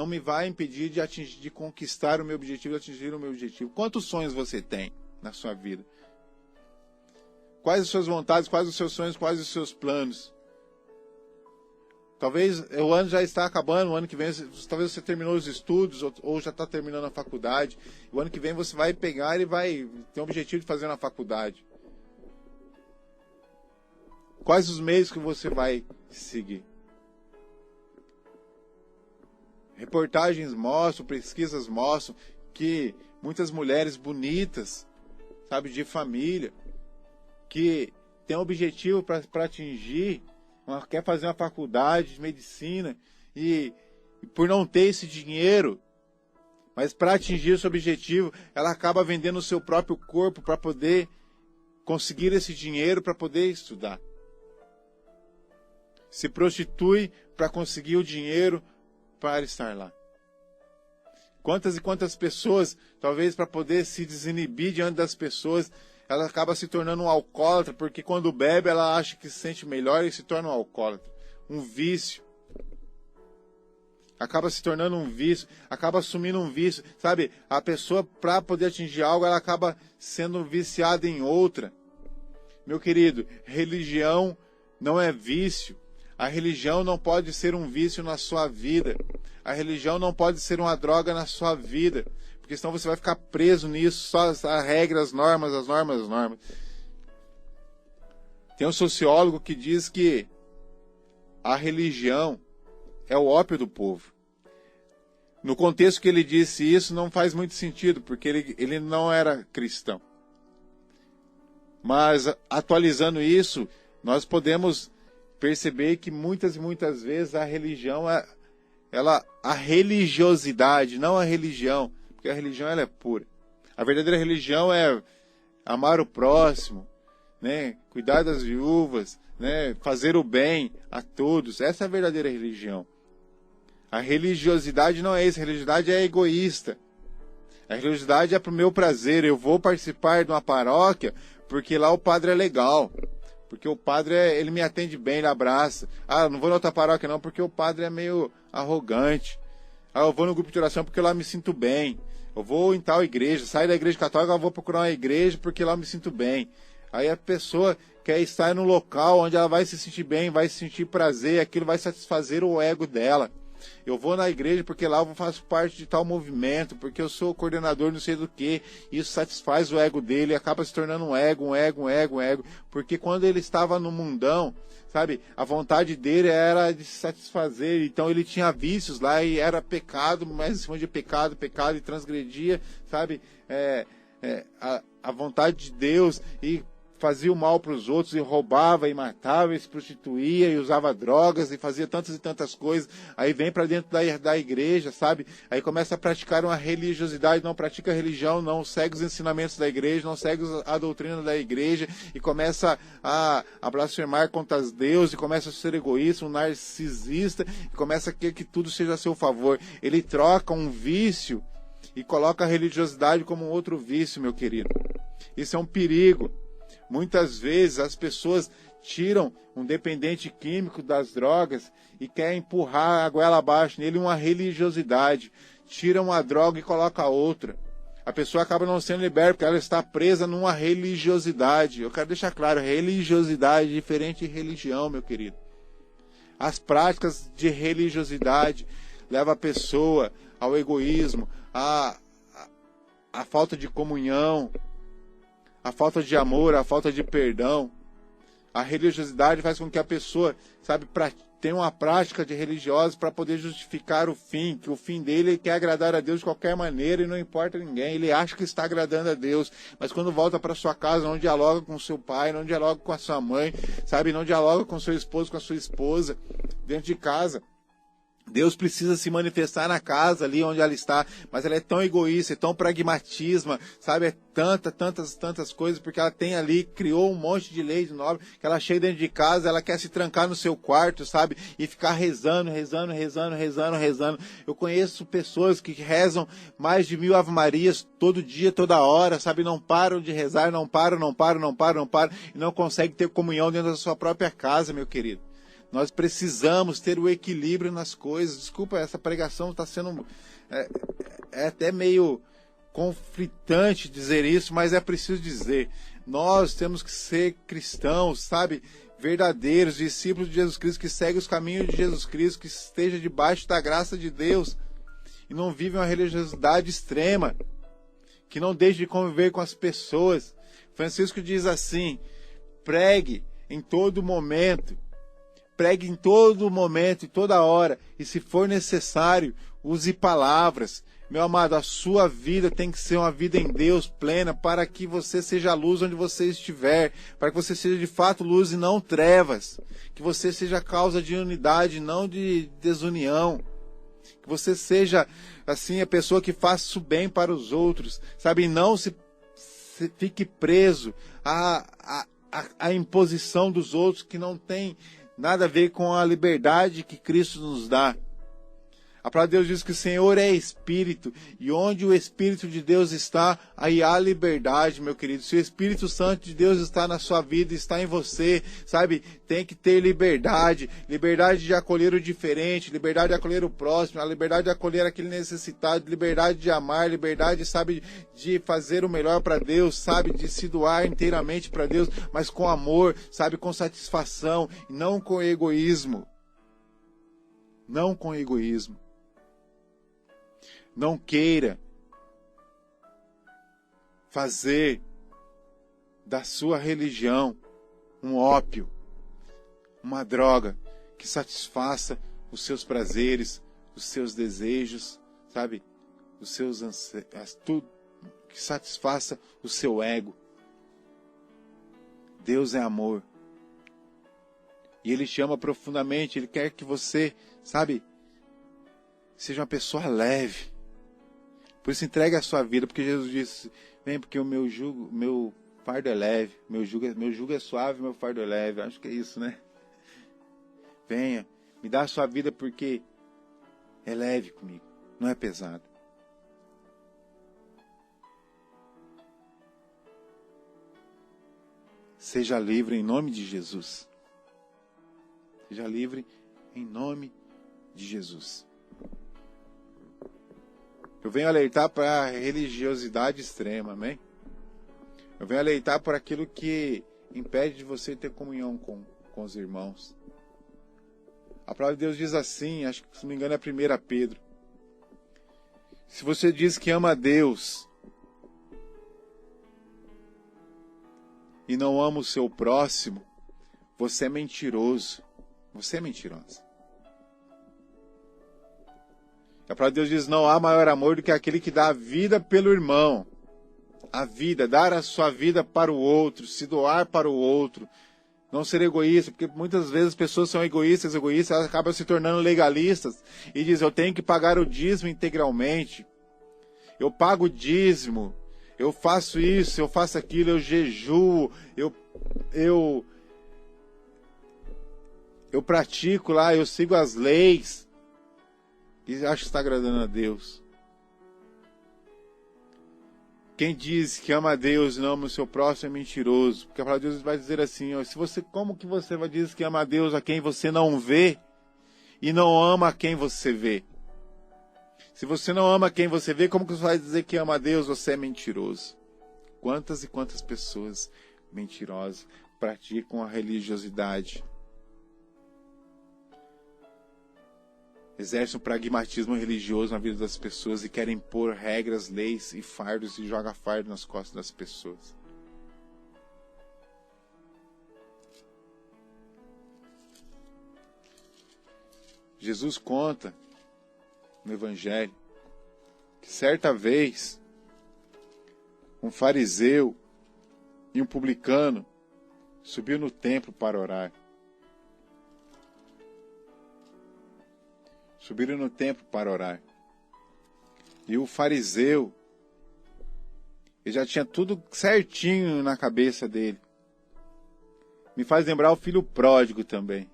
me vai impedir de conquistar o meu objetivo, de atingir o meu objetivo. Quantos sonhos você tem na sua vida? Quais as suas vontades, quais os seus sonhos, quais os seus planos? Talvez o ano já está acabando, o ano que vem, talvez você terminou os estudos ou já está terminando a faculdade. O ano que vem você vai pegar e vai ter o objetivo de fazer na faculdade. Quais os meios que você vai seguir? Reportagens mostram, pesquisas mostram que muitas mulheres bonitas, sabe, de família, que têm um objetivo para atingir, ela quer fazer uma faculdade de medicina e por não ter esse dinheiro, mas para atingir esse objetivo, ela acaba vendendo o seu próprio corpo para poder conseguir esse dinheiro, para poder estudar. Se prostitui para conseguir o dinheiro para estar lá. Quantas e quantas pessoas, talvez para poder se desinibir diante das pessoas, ela acaba se tornando um alcoólatra, porque quando bebe ela acha que se sente melhor e se torna um alcoólatra. Um vício. Acaba se tornando um vício, acaba assumindo um vício. Sabe, a pessoa, para poder atingir algo, ela acaba sendo viciada em outra. Meu querido, religião não é vício. A religião não pode ser um vício na sua vida. A religião não pode ser uma droga na sua vida. Porque senão você vai ficar preso nisso, só as regras, as normas. Tem um sociólogo que diz que a religião é o ópio do povo. No contexto que ele disse isso, não faz muito sentido, porque ele não era cristão. Mas, atualizando isso, nós podemos perceber que muitas e muitas vezes a religião, a religiosidade, não a religião, porque a religião ela é pura. A verdadeira religião é amar o próximo, né? Cuidar das viúvas, né? Fazer o bem a todos. Essa é a verdadeira religião. A religiosidade não é isso, a religiosidade é egoísta. A religiosidade é para o meu prazer. Eu vou participar de uma paróquia porque lá o padre é legal. Porque o padre, ele me atende bem, ele abraça. Ah, não vou na outra paróquia não, porque o padre é meio arrogante. Ah, eu vou no grupo de oração porque lá eu me sinto bem. Eu vou em tal igreja, saio da igreja católica, eu vou procurar uma igreja porque lá eu me sinto bem. Aí a pessoa quer estar no local onde ela vai se sentir bem, vai sentir prazer, aquilo vai satisfazer o ego dela. Eu vou na igreja porque lá eu faço parte de tal movimento, porque eu sou coordenador não sei do que. Isso satisfaz o ego dele e acaba se tornando um ego. Porque quando ele estava no mundão, sabe, a vontade dele era de se satisfazer. Então ele tinha vícios lá e era pecado, mas em cima de pecado e transgredia, sabe, a vontade de Deus e fazia o mal para os outros, e roubava, e matava, e se prostituía, e usava drogas, e fazia tantas e tantas coisas. Aí vem para dentro da igreja, sabe? Aí começa a praticar uma religiosidade, não pratica religião, não segue os ensinamentos da igreja, não segue a doutrina da igreja, e começa a blasfemar contra Deus, e começa a ser egoísta, um narcisista, e começa a querer que tudo seja a seu favor. Ele troca um vício e coloca a religiosidade como um outro vício, meu querido. Isso é um perigo. Muitas vezes as pessoas tiram um dependente químico das drogas e querem empurrar a goela abaixo nele uma religiosidade. Tira uma droga e coloca outra. A pessoa acaba não sendo liberta porque ela está presa numa religiosidade. Eu quero deixar claro, religiosidade é diferente de religião, meu querido. As práticas de religiosidade levam a pessoa ao egoísmo, à falta de comunhão, a falta de amor, a falta de perdão. A religiosidade faz com que a pessoa, sabe, tenha uma prática de religiosa para poder justificar o fim, que o fim dele quer agradar a Deus de qualquer maneira e não importa ninguém. Ele acha que está agradando a Deus, mas quando volta para sua casa, não dialoga com seu pai, não dialoga com a sua mãe, sabe, não dialoga com seu esposo, com a sua esposa, dentro de casa. Deus precisa se manifestar na casa ali onde ela está, mas ela é tão egoísta, é tão pragmatismo, sabe, é tantas coisas, porque ela tem ali, criou um monte de leis nobres, que ela chega dentro de casa, ela quer se trancar no seu quarto, sabe, e ficar rezando. Eu conheço pessoas que rezam mais de 1000 ave-marias todo dia, toda hora, sabe, não param de rezar, não param, e não conseguem ter comunhão dentro da sua própria casa, meu querido. Nós precisamos ter o equilíbrio nas coisas. Desculpa, essa pregação está sendo é até meio conflitante dizer isso, mas é preciso dizer. Nós temos que ser cristãos, sabe, verdadeiros, discípulos de Jesus Cristo, que seguem os caminhos de Jesus Cristo, que esteja debaixo da graça de Deus e não vive uma religiosidade extrema, que não deixe de conviver com as pessoas. Francisco diz assim: pregue em todo momento. Pregue em todo momento e toda hora, e se for necessário, use palavras. Meu amado, a sua vida tem que ser uma vida em Deus plena, para que você seja luz onde você estiver, para que você seja de fato luz e não trevas, que você seja causa de unidade, não de desunião, que você seja, assim, a pessoa que faça o bem para os outros, sabe, e não se fique preso à imposição dos outros, que não tem nada a ver com a liberdade que Cristo nos dá. A palavra de Deus diz que o Senhor é Espírito, e onde o Espírito de Deus está, aí há liberdade, meu querido. Se o Espírito Santo de Deus está na sua vida, está em você, sabe, tem que ter liberdade de acolher o diferente, liberdade de acolher o próximo, a liberdade de acolher aquele necessitado, liberdade de amar, liberdade, sabe, de fazer o melhor para Deus, sabe, de se doar inteiramente para Deus, mas com amor, sabe, com satisfação, e não com egoísmo. Não com egoísmo. Não queira fazer da sua religião um ópio, uma droga que satisfaça os seus prazeres, os seus desejos, sabe? Os seus anseios, tudo que satisfaça o seu ego. Deus é amor. E Ele te ama profundamente. Ele quer que você, sabe, seja uma pessoa leve. Por isso entregue a sua vida, porque Jesus disse, vem, porque o meu fardo é leve, meu jugo é suave, meu fardo é leve. Acho que é isso, né? Venha, me dá a sua vida porque é leve comigo, não é pesado. Seja livre em nome de Jesus. Seja livre em nome de Jesus. Eu venho alertar para a religiosidade extrema, amém? Eu venho alertar para aquilo que impede de você ter comunhão com os irmãos. A palavra de Deus diz assim, acho que se não me engano é 1 Pedro. Se você diz que ama a Deus e não ama o seu próximo, você é mentiroso. Você é mentirosa. A palavra de Deus diz, não há maior amor do que aquele que dá a vida pelo irmão. A vida, dar a sua vida para o outro, se doar para o outro. Não ser egoísta, porque muitas vezes as pessoas são egoístas, elas acabam se tornando legalistas. E dizem, eu tenho que pagar o dízimo integralmente. Eu pago o dízimo. Eu faço isso, eu faço aquilo, eu jejuo, eu pratico lá, eu sigo as leis. E acho que está agradando a Deus. Quem diz que ama a Deus e não ama o seu próximo é mentiroso. Porque a palavra de Deus vai dizer assim, ó, como que você vai dizer que ama a Deus a quem você não vê e não ama a quem você vê? Se você não ama quem você vê, como que você vai dizer que ama a Deus? Você é mentiroso. Quantas e quantas pessoas mentirosas praticam a religiosidade? Exercem um pragmatismo religioso na vida das pessoas e querem pôr regras, leis e fardos e joga fardo nas costas das pessoas. Jesus conta no Evangelho que certa vez um fariseu e um publicano subiu no templo para orar. Subiram no templo para orar. E o fariseu, ele já tinha tudo certinho na cabeça dele. Me faz lembrar o filho pródigo também.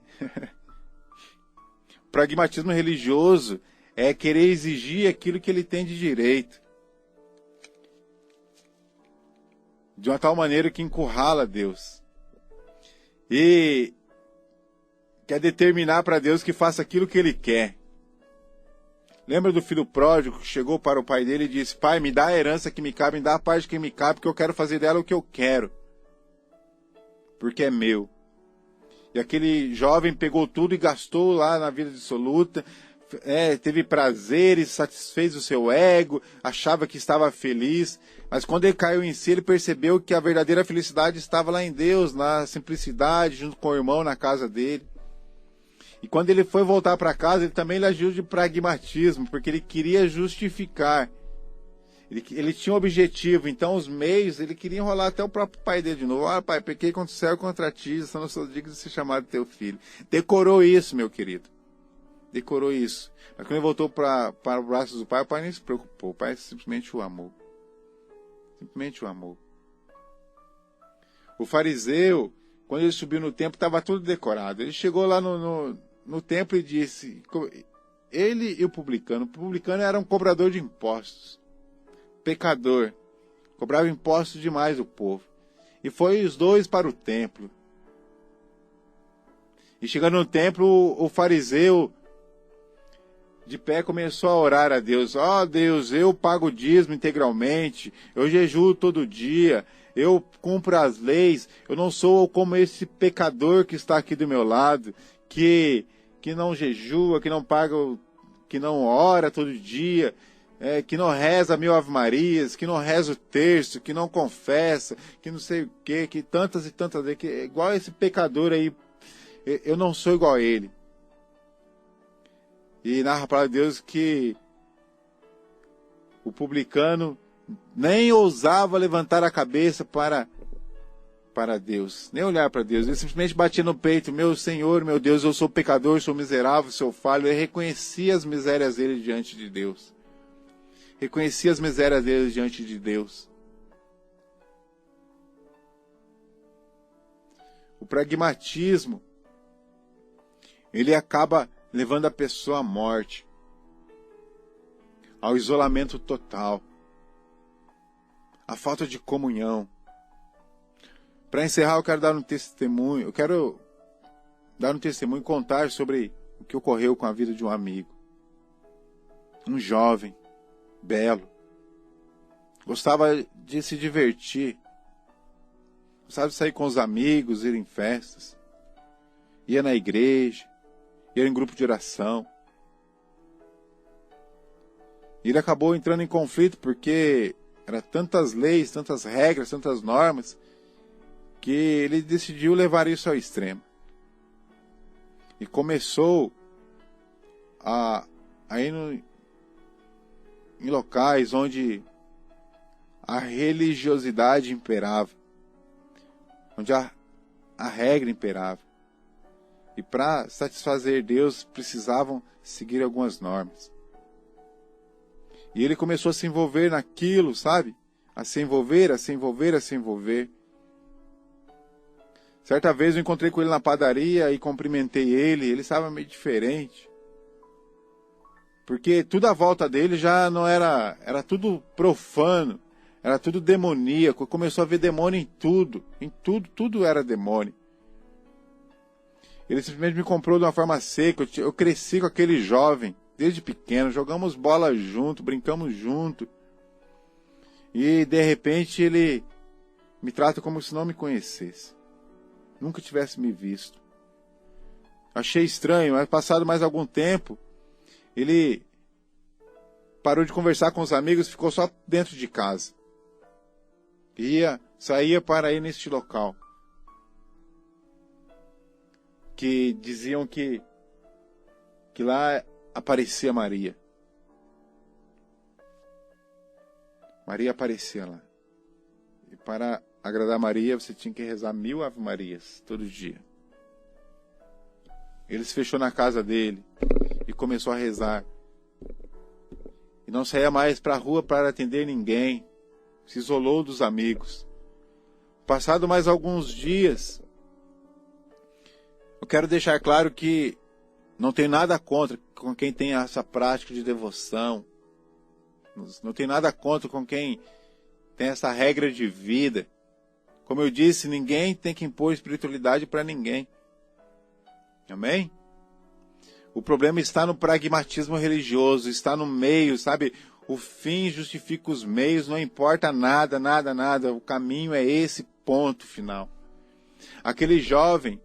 O pragmatismo religioso é querer exigir aquilo que ele tem de direito. De uma tal maneira que encurrala Deus. E quer determinar para Deus que faça aquilo que ele quer. Lembra do filho pródigo que chegou para o pai dele e disse, pai, me dá a herança que me cabe, me dá a parte que me cabe, porque eu quero fazer dela o que eu quero. Porque é meu. E aquele jovem pegou tudo e gastou lá na vida dissoluta, teve prazeres, satisfez o seu ego, achava que estava feliz, mas quando ele caiu em si, ele percebeu que a verdadeira felicidade estava lá em Deus, na simplicidade, junto com o irmão na casa dele. E quando ele foi voltar para casa, ele também agiu de pragmatismo, porque ele queria justificar. Ele tinha um objetivo, então os meios, ele queria enrolar até o próprio pai dele de novo. Ah, pai, pequei contra o céu e contra ti, só não sou digno de ser chamado teu filho. Decorou isso, meu querido. Decorou isso. Mas quando ele voltou para os braços do pai, o pai nem se preocupou. O pai simplesmente o amou. Simplesmente o amou. O fariseu, quando ele subiu no templo, estava tudo decorado. Ele chegou lá no templo e disse... Ele e o publicano era um cobrador de impostos. Pecador. Cobrava impostos demais do povo. E foi os dois para o templo. E chegando no templo, o fariseu, de pé, começou a orar a Deus. Ó Deus, eu pago o dízimo integralmente. Eu jejuo todo dia. Eu cumpro as leis. Eu não sou como esse pecador que está aqui do meu lado. Que não jejua, que não paga, que não ora todo dia. Que não reza 1000 ave-marias, que não reza o terço, que não confessa, que não sei o quê, que tantas e tantas vezes, que igual esse pecador aí, eu não sou igual a ele. E narra a palavra de Deus que o publicano nem ousava levantar a cabeça para Deus, nem olhar para Deus. Ele simplesmente batia no peito: meu Senhor, meu Deus, eu sou pecador, sou miserável, sou falho. Ele reconhecia as misérias dele diante de Deus. Reconhecia as misérias dele diante de Deus. O pragmatismo, ele acaba levando a pessoa à morte, ao isolamento total, à falta de comunhão. Para encerrar, eu quero dar um testemunho. Eu quero dar um testemunho e contar sobre o que ocorreu com a vida de um amigo. Um jovem, belo, gostava de se divertir, gostava de sair com os amigos, ir em festas, ia na igreja, ia em grupo de oração. E ele acabou entrando em conflito porque eram tantas leis, tantas regras, tantas normas, que ele decidiu levar isso ao extremo. E começou a ir em locais onde a religiosidade imperava, onde a regra imperava. E para satisfazer Deus precisavam seguir algumas normas. E ele começou a se envolver naquilo, sabe? A se envolver, a se envolver, a se envolver. Certa vez eu encontrei com ele na padaria e cumprimentei ele. Ele estava meio diferente. Porque tudo à volta dele já não era... Era tudo profano. Era tudo demoníaco. Começou a ver demônio em tudo. Em tudo, tudo era demônio. Ele simplesmente me comprou de uma forma seca. Eu cresci com aquele jovem desde pequeno. Jogamos bola junto, brincamos junto. E de repente ele me trata como se não me conhecesse. Nunca tivesse me visto. Achei estranho, mas passado mais algum tempo, ele parou de conversar com os amigos, ficou só dentro de casa. Saía para ir neste local. Que diziam que lá aparecia Maria. Maria aparecia lá. E para agradar Maria, você tinha que rezar 1000 Ave Marias todo dia. Ele se fechou na casa dele e começou a rezar. E não saía mais para a rua para atender ninguém. Se isolou dos amigos. Passado mais alguns dias, eu quero deixar claro que não tenho nada contra com quem tem essa prática de devoção. Não tenho nada contra com quem tem essa regra de vida. Como eu disse, ninguém tem que impor espiritualidade para ninguém. Amém? O problema está no pragmatismo religioso, está no meio, sabe? O fim justifica os meios, não importa nada, nada, nada. O caminho é esse, ponto final. Aquele jovem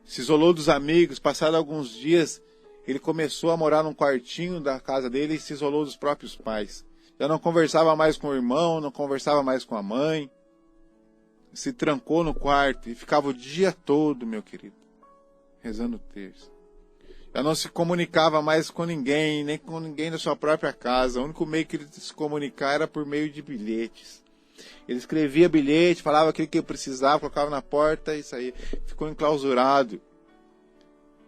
se isolou dos amigos, passado alguns dias, ele começou a morar num quartinho da casa dele e se isolou dos próprios pais. Já não conversava mais com o irmão, não conversava mais com a mãe. Se trancou no quarto e ficava o dia todo, meu querido, rezando o terço. Já não se comunicava mais com ninguém, nem com ninguém da sua própria casa. O único meio que ele se comunicar era por meio de bilhetes. Ele escrevia bilhete, falava aquilo que eu precisava, colocava na porta e saía. Ficou enclausurado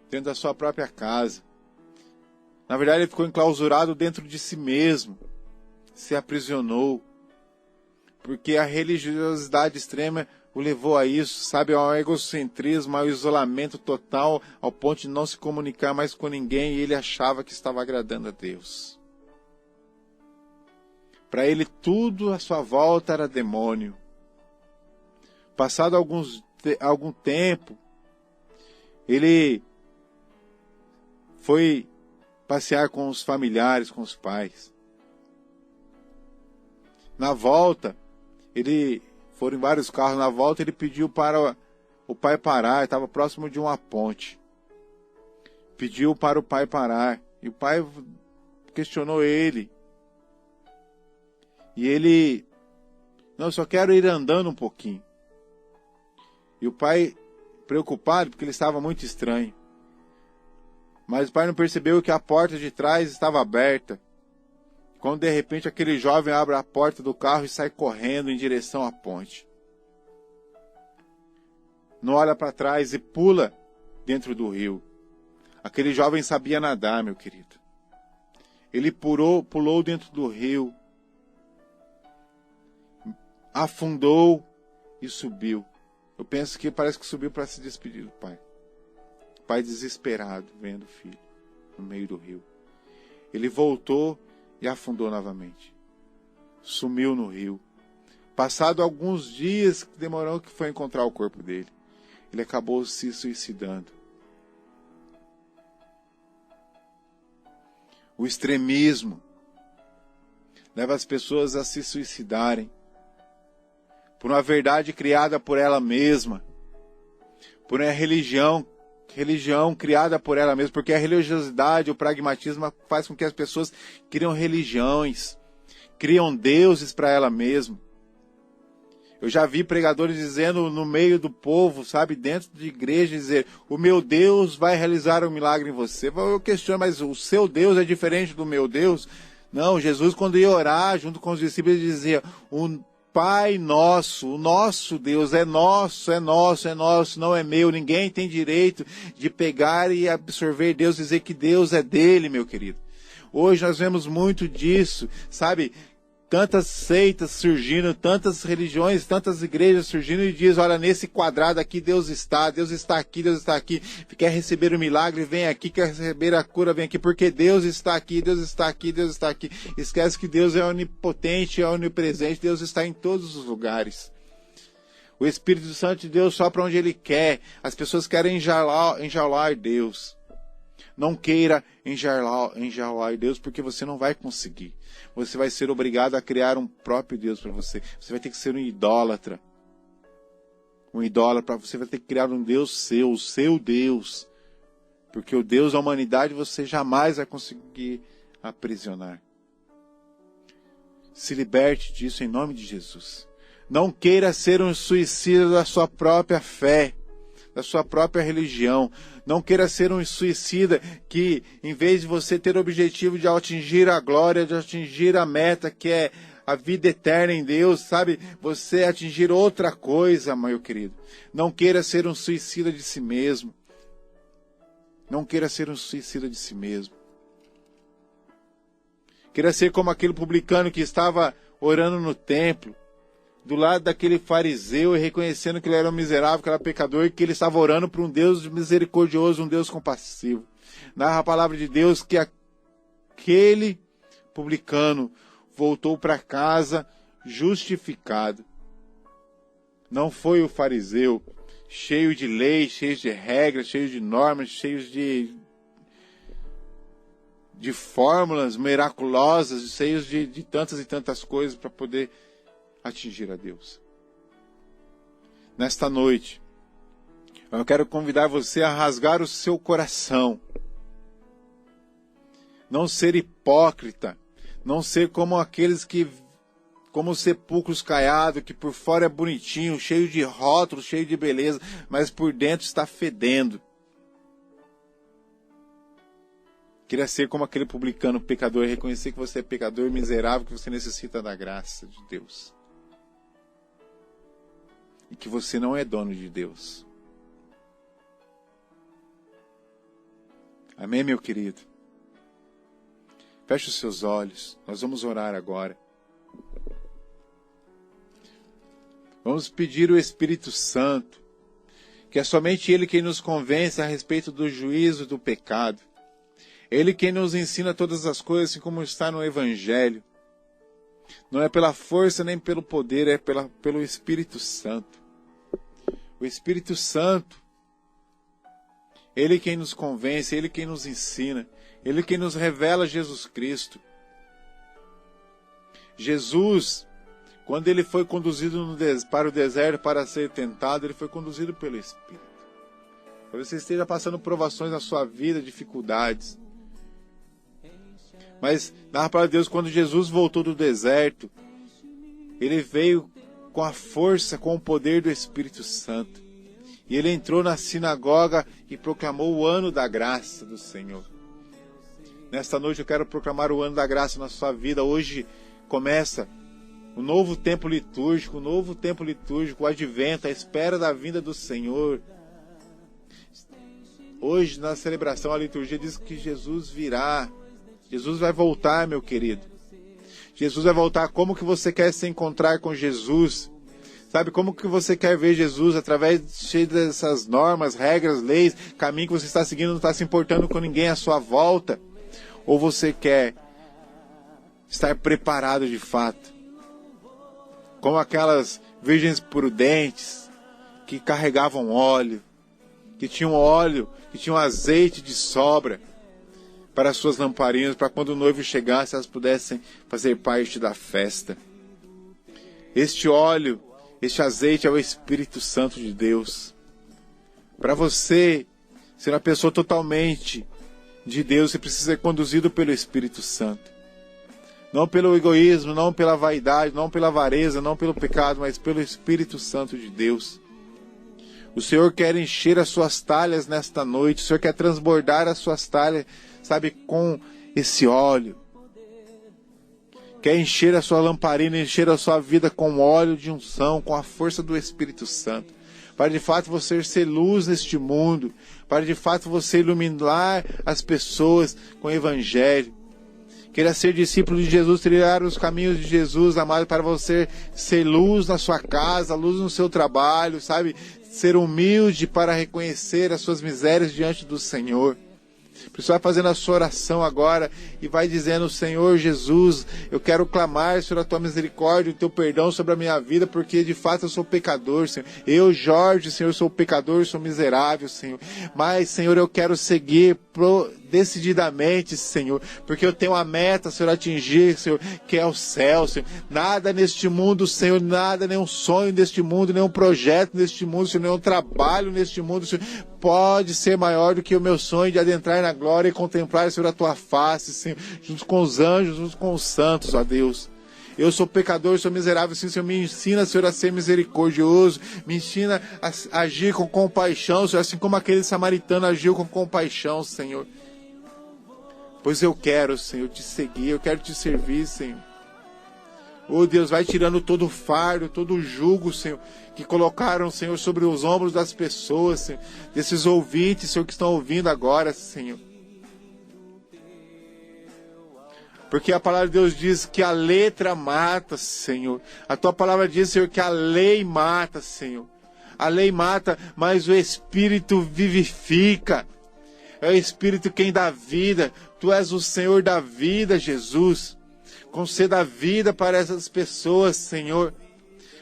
dentro da sua própria casa. Na verdade, ele ficou enclausurado dentro de si mesmo. Se aprisionou. Porque a religiosidade extrema o levou a isso, sabe, ao egocentrismo, ao isolamento total, ao ponto de não se comunicar mais com ninguém, e ele achava que estava agradando a Deus. Para ele, tudo à sua volta era demônio. Passado algum tempo, ele foi passear com os familiares, com os pais. Na volta, foram em vários carros, na volta ele pediu para o pai parar, estava próximo de uma ponte. Pediu para o pai parar, e o pai questionou ele. E ele, não, eu só quero ir andando um pouquinho. E o pai, preocupado, porque ele estava muito estranho. Mas o pai não percebeu que a porta de trás estava aberta. Quando de repente aquele jovem abre a porta do carro e sai correndo em direção à ponte. Não olha para trás e pula dentro do rio. Aquele jovem sabia nadar, meu querido. Ele pulou dentro do rio, afundou e subiu. Eu penso que parece que subiu para se despedir do pai. O pai desesperado, vendo o filho no meio do rio. Ele voltou e afundou novamente. Sumiu no rio. Passado alguns dias, demorou que foi encontrar o corpo dele. Ele acabou se suicidando. O extremismo leva as pessoas a se suicidarem por uma verdade criada por ela mesma, por uma religião criada por ela mesma, porque a religiosidade, o pragmatismo faz com que as pessoas criam religiões, criam deuses para ela mesma. Eu já vi pregadores dizendo no meio do povo, sabe, dentro de igreja, dizer: o meu Deus vai realizar um milagre em você. Eu questiono, mas o seu Deus é diferente do meu Deus? Não, Jesus, quando ia orar junto com os discípulos, ele dizia: o Pai nosso, o nosso Deus é nosso, é nosso, é nosso, não é meu. Ninguém tem direito de pegar e absorver Deus, dizer que Deus é dele, meu querido. Hoje nós vemos muito disso, sabe? Tantas seitas surgindo, tantas religiões, tantas igrejas surgindo e diz: olha, nesse quadrado aqui Deus está aqui, Deus está aqui. Quer receber o milagre, vem aqui. Quer receber a cura, vem aqui, porque Deus está aqui, Deus está aqui, Deus está aqui. Esquece que Deus é onipotente, é onipresente, Deus está em todos os lugares. O Espírito Santo de Deus só para onde Ele quer. As pessoas querem enjaular Deus. Não queira enjaular Deus, porque você não vai conseguir. Você vai ser obrigado a criar um próprio Deus para você. Você vai ter que ser um idólatra. Você vai ter que criar um Deus seu, o seu Deus. Porque o Deus da humanidade você jamais vai conseguir aprisionar. Se liberte disso em nome de Jesus. Não queira ser um suicida da sua própria fé, da sua própria religião. Não queira ser um suicida que, em vez de você ter o objetivo de atingir a glória, de atingir a meta, que é a vida eterna em Deus, sabe? Você atingir outra coisa, meu querido. Não queira ser um suicida de si mesmo. Não queira ser um suicida de si mesmo. Queira ser como aquele publicano que estava orando no templo, do lado daquele fariseu, e reconhecendo que ele era um miserável, que era pecador, e que ele estava orando para um Deus misericordioso, um Deus compassivo. Narra a palavra de Deus que aquele publicano voltou para casa justificado. Não foi o fariseu, cheio de lei, cheio de regras, cheio de normas, cheio de fórmulas miraculosas, cheios de tantas e tantas coisas para poder atingir a Deus. Nesta noite, eu quero convidar você a rasgar o seu coração. Não ser hipócrita. Não ser como aqueles que, como sepulcros caiados, que por fora é bonitinho, cheio de rótulos, cheio de beleza, mas por dentro está fedendo. Queria ser como aquele publicano pecador, reconhecer que você é pecador, miserável, que você necessita da graça de Deus. E que você não é dono de Deus. Amém, meu querido? Feche os seus olhos. Nós vamos orar agora. Vamos pedir o Espírito Santo, que é somente Ele quem nos convence a respeito do juízo do pecado. Ele quem nos ensina todas as coisas, assim como está no Evangelho. Não é pela força nem pelo poder, é pelo Espírito Santo. O Espírito Santo, Ele quem nos convence, Ele quem nos ensina, Ele quem nos revela Jesus Cristo. Jesus, quando Ele foi conduzido para o deserto para ser tentado, Ele foi conduzido pelo Espírito. Talvez você esteja passando provações na sua vida, dificuldades. Mas, na palavra de Deus, quando Jesus voltou do deserto, Ele veio com a força, com o poder do Espírito Santo. E ele entrou na sinagoga e proclamou o ano da graça do Senhor. Nesta noite eu quero proclamar o ano da graça na sua vida. Hoje começa o novo tempo litúrgico, o advento, a espera da vinda do Senhor. Hoje, na celebração, a liturgia diz que Jesus virá. Jesus vai voltar, meu querido. Jesus vai voltar. Como que você quer se encontrar com Jesus? Sabe, como que você quer ver Jesus através cheio dessas normas, regras, leis, caminho que você está seguindo, não está se importando com ninguém à sua volta? Ou você quer estar preparado de fato? Como aquelas virgens prudentes que carregavam óleo, que tinham azeite de sobra para as suas lamparinas, para quando o noivo chegasse, elas pudessem fazer parte da festa. Este óleo, este azeite é o Espírito Santo de Deus. Para você ser uma pessoa totalmente de Deus, você precisa ser conduzido pelo Espírito Santo. Não pelo egoísmo, não pela vaidade, não pela avareza, não pelo pecado, mas pelo Espírito Santo de Deus. O Senhor quer encher as suas talhas nesta noite. O Senhor quer transbordar as suas talhas, sabe, com esse óleo. Quer encher a sua lamparina, encher a sua vida com óleo de unção, com a força do Espírito Santo. Para de fato você ser luz neste mundo. Para de fato você iluminar as pessoas com o Evangelho. Queira ser discípulo de Jesus, trilhar os caminhos de Jesus, amado, para você ser luz na sua casa, luz no seu trabalho, sabe? Ser humilde para reconhecer as suas misérias diante do Senhor. Por isso vai fazendo a sua oração agora e vai dizendo: Senhor Jesus, eu quero clamar sobre a tua misericórdia, o teu perdão sobre a minha vida, porque de fato eu sou pecador, Senhor. Eu, Jorge, Senhor, sou pecador, sou miserável, Senhor. Mas, Senhor, eu quero seguir decididamente, Senhor, porque eu tenho uma meta, Senhor, a atingir, Senhor, que é o céu, Senhor. Nada neste mundo, Senhor, nada, nenhum sonho neste mundo, nenhum projeto neste mundo, Senhor, nenhum trabalho neste mundo, Senhor, pode ser maior do que o meu sonho de adentrar na glória e contemplar, Senhor, a tua face, Senhor, junto com os anjos, junto com os santos, ó Deus. Eu sou pecador, sou miserável, sim, Senhor, me ensina, Senhor, a ser misericordioso, me ensina a agir com compaixão, Senhor, assim como aquele samaritano agiu com compaixão, Senhor. Pois eu quero, Senhor, te seguir, eu quero te servir, Senhor. Oh Deus, vai tirando todo o fardo, todo o jugo, Senhor, que colocaram, Senhor, sobre os ombros das pessoas, Senhor, desses ouvintes, Senhor, que estão ouvindo agora, Senhor. Porque a palavra de Deus diz que a letra mata, Senhor. A tua palavra diz, Senhor, que a lei mata, Senhor. A lei mata, mas o Espírito vivifica. É o Espírito quem dá vida. Tu és o Senhor da vida, Jesus. Conceda a vida para essas pessoas, Senhor.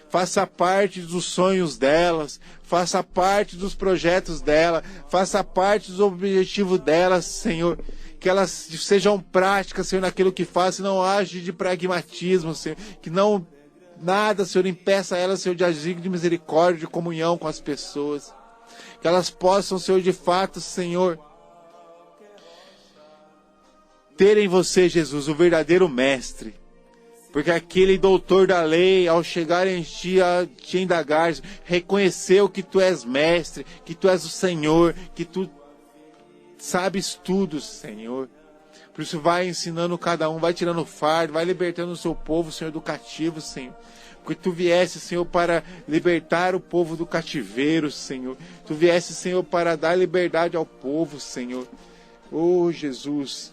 Faça parte dos sonhos delas. Faça parte dos projetos delas. Faça parte dos objetivos delas, Senhor. Que elas sejam práticas, Senhor, naquilo que fazem. Não age de pragmatismo, Senhor. Que não nada, Senhor, impeça elas, Senhor, de agir de misericórdia, de comunhão com as pessoas. Que elas possam, Senhor, de fato, Senhor, ter em você, Jesus, o verdadeiro mestre. Porque aquele doutor da lei, ao chegar em ti, a te indagar, reconheceu que tu és mestre, que tu és o Senhor, que tu sabes tudo, Senhor. Por isso vai ensinando cada um, vai tirando o fardo, vai libertando o seu povo, Senhor, do cativo, Senhor. Porque tu viesse, Senhor, para libertar o povo do cativeiro, Senhor. Tu viesse, Senhor, para dar liberdade ao povo, Senhor. Oh, Jesus,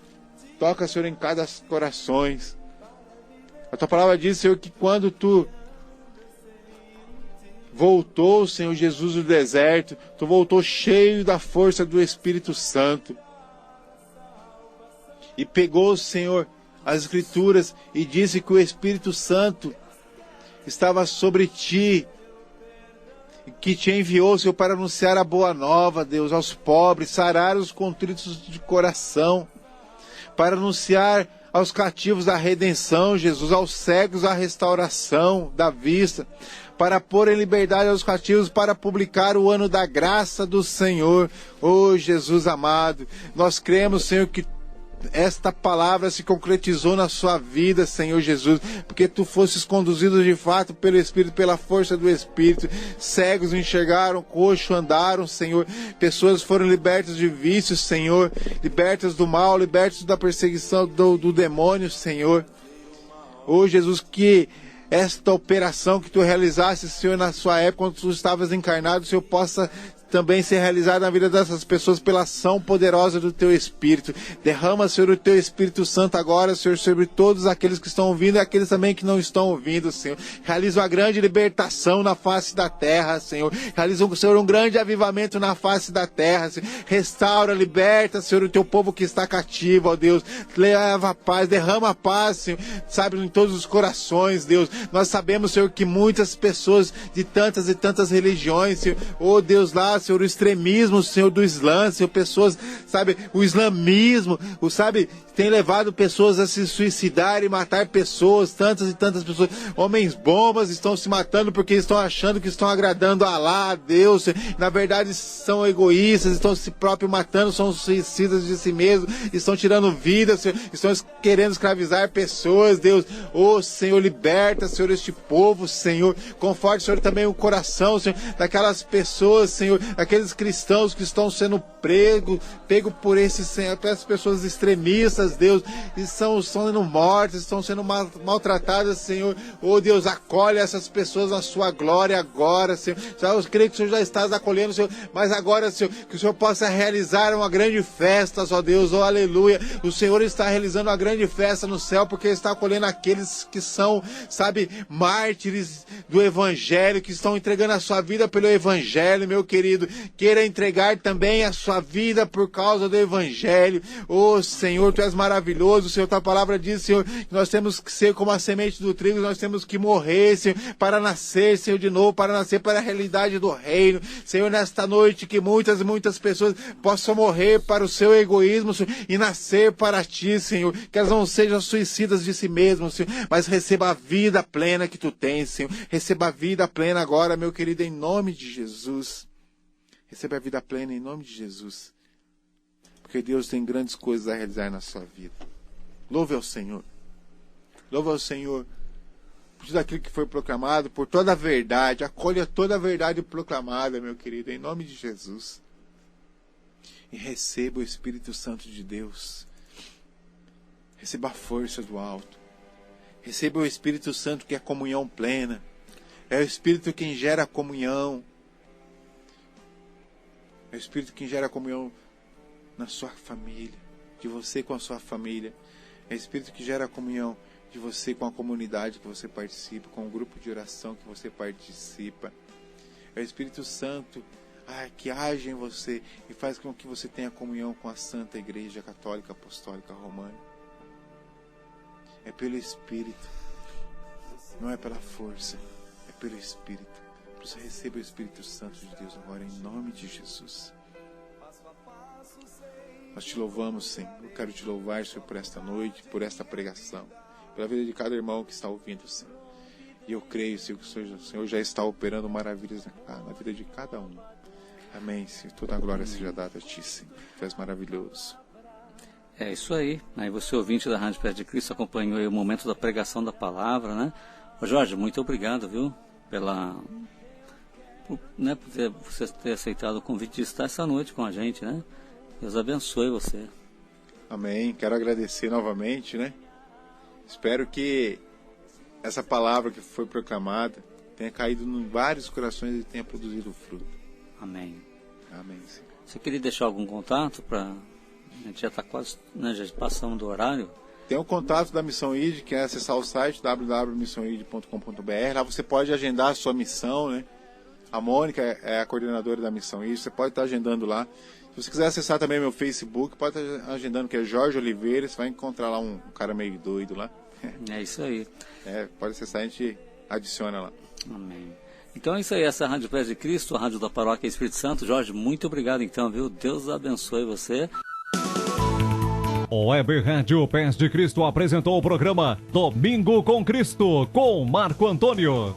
toca, Senhor, em cada corações. A tua palavra diz, Senhor, que quando tu voltou, Senhor Jesus, do deserto, tu voltou cheio da força do Espírito Santo. E pegou, Senhor, as Escrituras e disse que o Espírito Santo estava sobre ti, e que te enviou, Senhor, para anunciar a boa nova, Deus, aos pobres, sarar os contritos de coração, para anunciar aos cativos a redenção, Jesus, aos cegos a restauração da vista, para pôr em liberdade aos cativos, para publicar o ano da graça do Senhor. Oh, Jesus amado, nós cremos, Senhor, que esta palavra se concretizou na sua vida, Senhor Jesus, porque tu fosses conduzido de fato pelo Espírito, pela força do Espírito. Cegos enxergaram, coxos andaram, Senhor. Pessoas foram libertas de vícios, Senhor, libertas do mal, libertas da perseguição do demônio, Senhor. Oh, Jesus, que esta operação que tu realizaste, Senhor, na sua época, quando tu estavas encarnado, Senhor, possa também ser realizada na vida dessas pessoas pela ação poderosa do Teu Espírito. Derrama, Senhor, o Teu Espírito Santo agora, Senhor, sobre todos aqueles que estão ouvindo e aqueles também que não estão ouvindo, Senhor. Realiza uma grande libertação na face da terra, Senhor. Realiza, Senhor, um grande avivamento na face da terra, Senhor. Restaura, liberta, Senhor, o Teu povo que está cativo, ó Deus. Leva a paz, derrama a paz, Senhor, sabe, em todos os corações, Deus. Nós sabemos, Senhor, que muitas pessoas de tantas e tantas religiões, Senhor, ó Deus, lá, Senhor, o extremismo, Senhor, do Islã, Senhor, pessoas, sabe, o islamismo, sabe, tem levado pessoas a se suicidar e matar pessoas, tantas e tantas pessoas. Homens bombas estão se matando porque estão achando que estão agradando a Alá, a Deus. Na verdade, são egoístas, estão se próprio matando, são suicidas de si mesmos, estão tirando vidas, Senhor, estão querendo escravizar pessoas, Deus. Oh, Senhor, liberta, Senhor, este povo, Senhor. Conforte, Senhor, também o coração, Senhor, daquelas pessoas, Senhor, aqueles cristãos que estão sendo pego por esses, Senhor, essas pessoas extremistas, Deus, e estão sendo mortas, estão sendo maltratadas, Senhor. Oh, Deus, acolhe essas pessoas na sua glória agora, Senhor. Eu creio que o Senhor já está acolhendo, Senhor, mas agora, Senhor, que o Senhor possa realizar uma grande festa, ó Deus, oh aleluia. O Senhor está realizando uma grande festa no céu, porque está acolhendo aqueles que são, sabe, mártires do Evangelho, que estão entregando a sua vida pelo Evangelho, meu querido. Queira entregar também a sua vida por causa do Evangelho. Oh, Senhor, Tu és maravilhoso, Senhor. Tua palavra diz, Senhor, que nós temos que ser como a semente do trigo, nós temos que morrer, Senhor, para nascer, Senhor, de novo, para nascer para a realidade do reino. Senhor, nesta noite, que muitas e muitas pessoas possam morrer para o seu egoísmo, Senhor, e nascer para Ti, Senhor. Que elas não sejam suicidas de si mesmas, Senhor, mas receba a vida plena que Tu tens, Senhor. Receba a vida plena agora, meu querido, em nome de Jesus. Receba a vida plena em nome de Jesus. Porque Deus tem grandes coisas a realizar na sua vida. Louve ao Senhor. Louve ao Senhor por tudo aquilo que foi proclamado, por toda a verdade. Acolha toda a verdade proclamada, meu querido, em nome de Jesus. E receba o Espírito Santo de Deus. Receba a força do alto. Receba o Espírito Santo, que é a comunhão plena. É o Espírito quem gera a comunhão. É o Espírito que gera comunhão na sua família, de você com a sua família. É o Espírito que gera comunhão de você com a comunidade que você participa, com o grupo de oração que você participa. É o Espírito Santo que age em você e faz com que você tenha comunhão com a Santa Igreja Católica Apostólica Romana. É pelo Espírito, não é pela força, é pelo Espírito. Por isso, receba o Espírito Santo de Deus agora, em nome de Jesus. Nós te louvamos, Senhor. Eu quero te louvar, Senhor, por esta noite, por esta pregação, pela vida de cada irmão que está ouvindo, Senhor. E eu creio, Senhor, que o Senhor já está operando maravilhas na vida de cada um. Amém, Senhor. Toda a glória seja dada a Ti, Senhor. Tu és maravilhoso. É isso aí. Aí você, ouvinte da Rádio Pés de Cristo, acompanhou aí o momento da pregação da palavra, né? Ô Jorge, muito obrigado, viu? Por você ter aceitado o convite de estar essa noite com a gente, né? Deus abençoe você. Amém. Quero agradecer novamente, né? Espero que essa palavra que foi proclamada tenha caído em vários corações e tenha produzido fruto. Amém. Amém, Senhor. Você queria deixar algum contato para... A gente já está quase, né, já passamos do horário. Tem o contato da Missão ID, que é acessar o site www.missionid.com.br. Lá você pode agendar a sua missão, né? A Mônica é a coordenadora da Missão ID, você pode estar agendando lá. Se você quiser acessar também meu Facebook, pode estar agendando, que é Jorge Oliveira. Você vai encontrar lá um cara meio doido lá. É isso aí. Pode acessar, a gente adiciona lá. Amém. Então é isso aí, essa é a Rádio Pés de Cristo, a rádio da Paróquia Espírito Santo. Jorge, muito obrigado então, viu? Deus abençoe você. O Web Rádio Pés de Cristo apresentou o programa Domingo com Cristo, com Marco Antônio.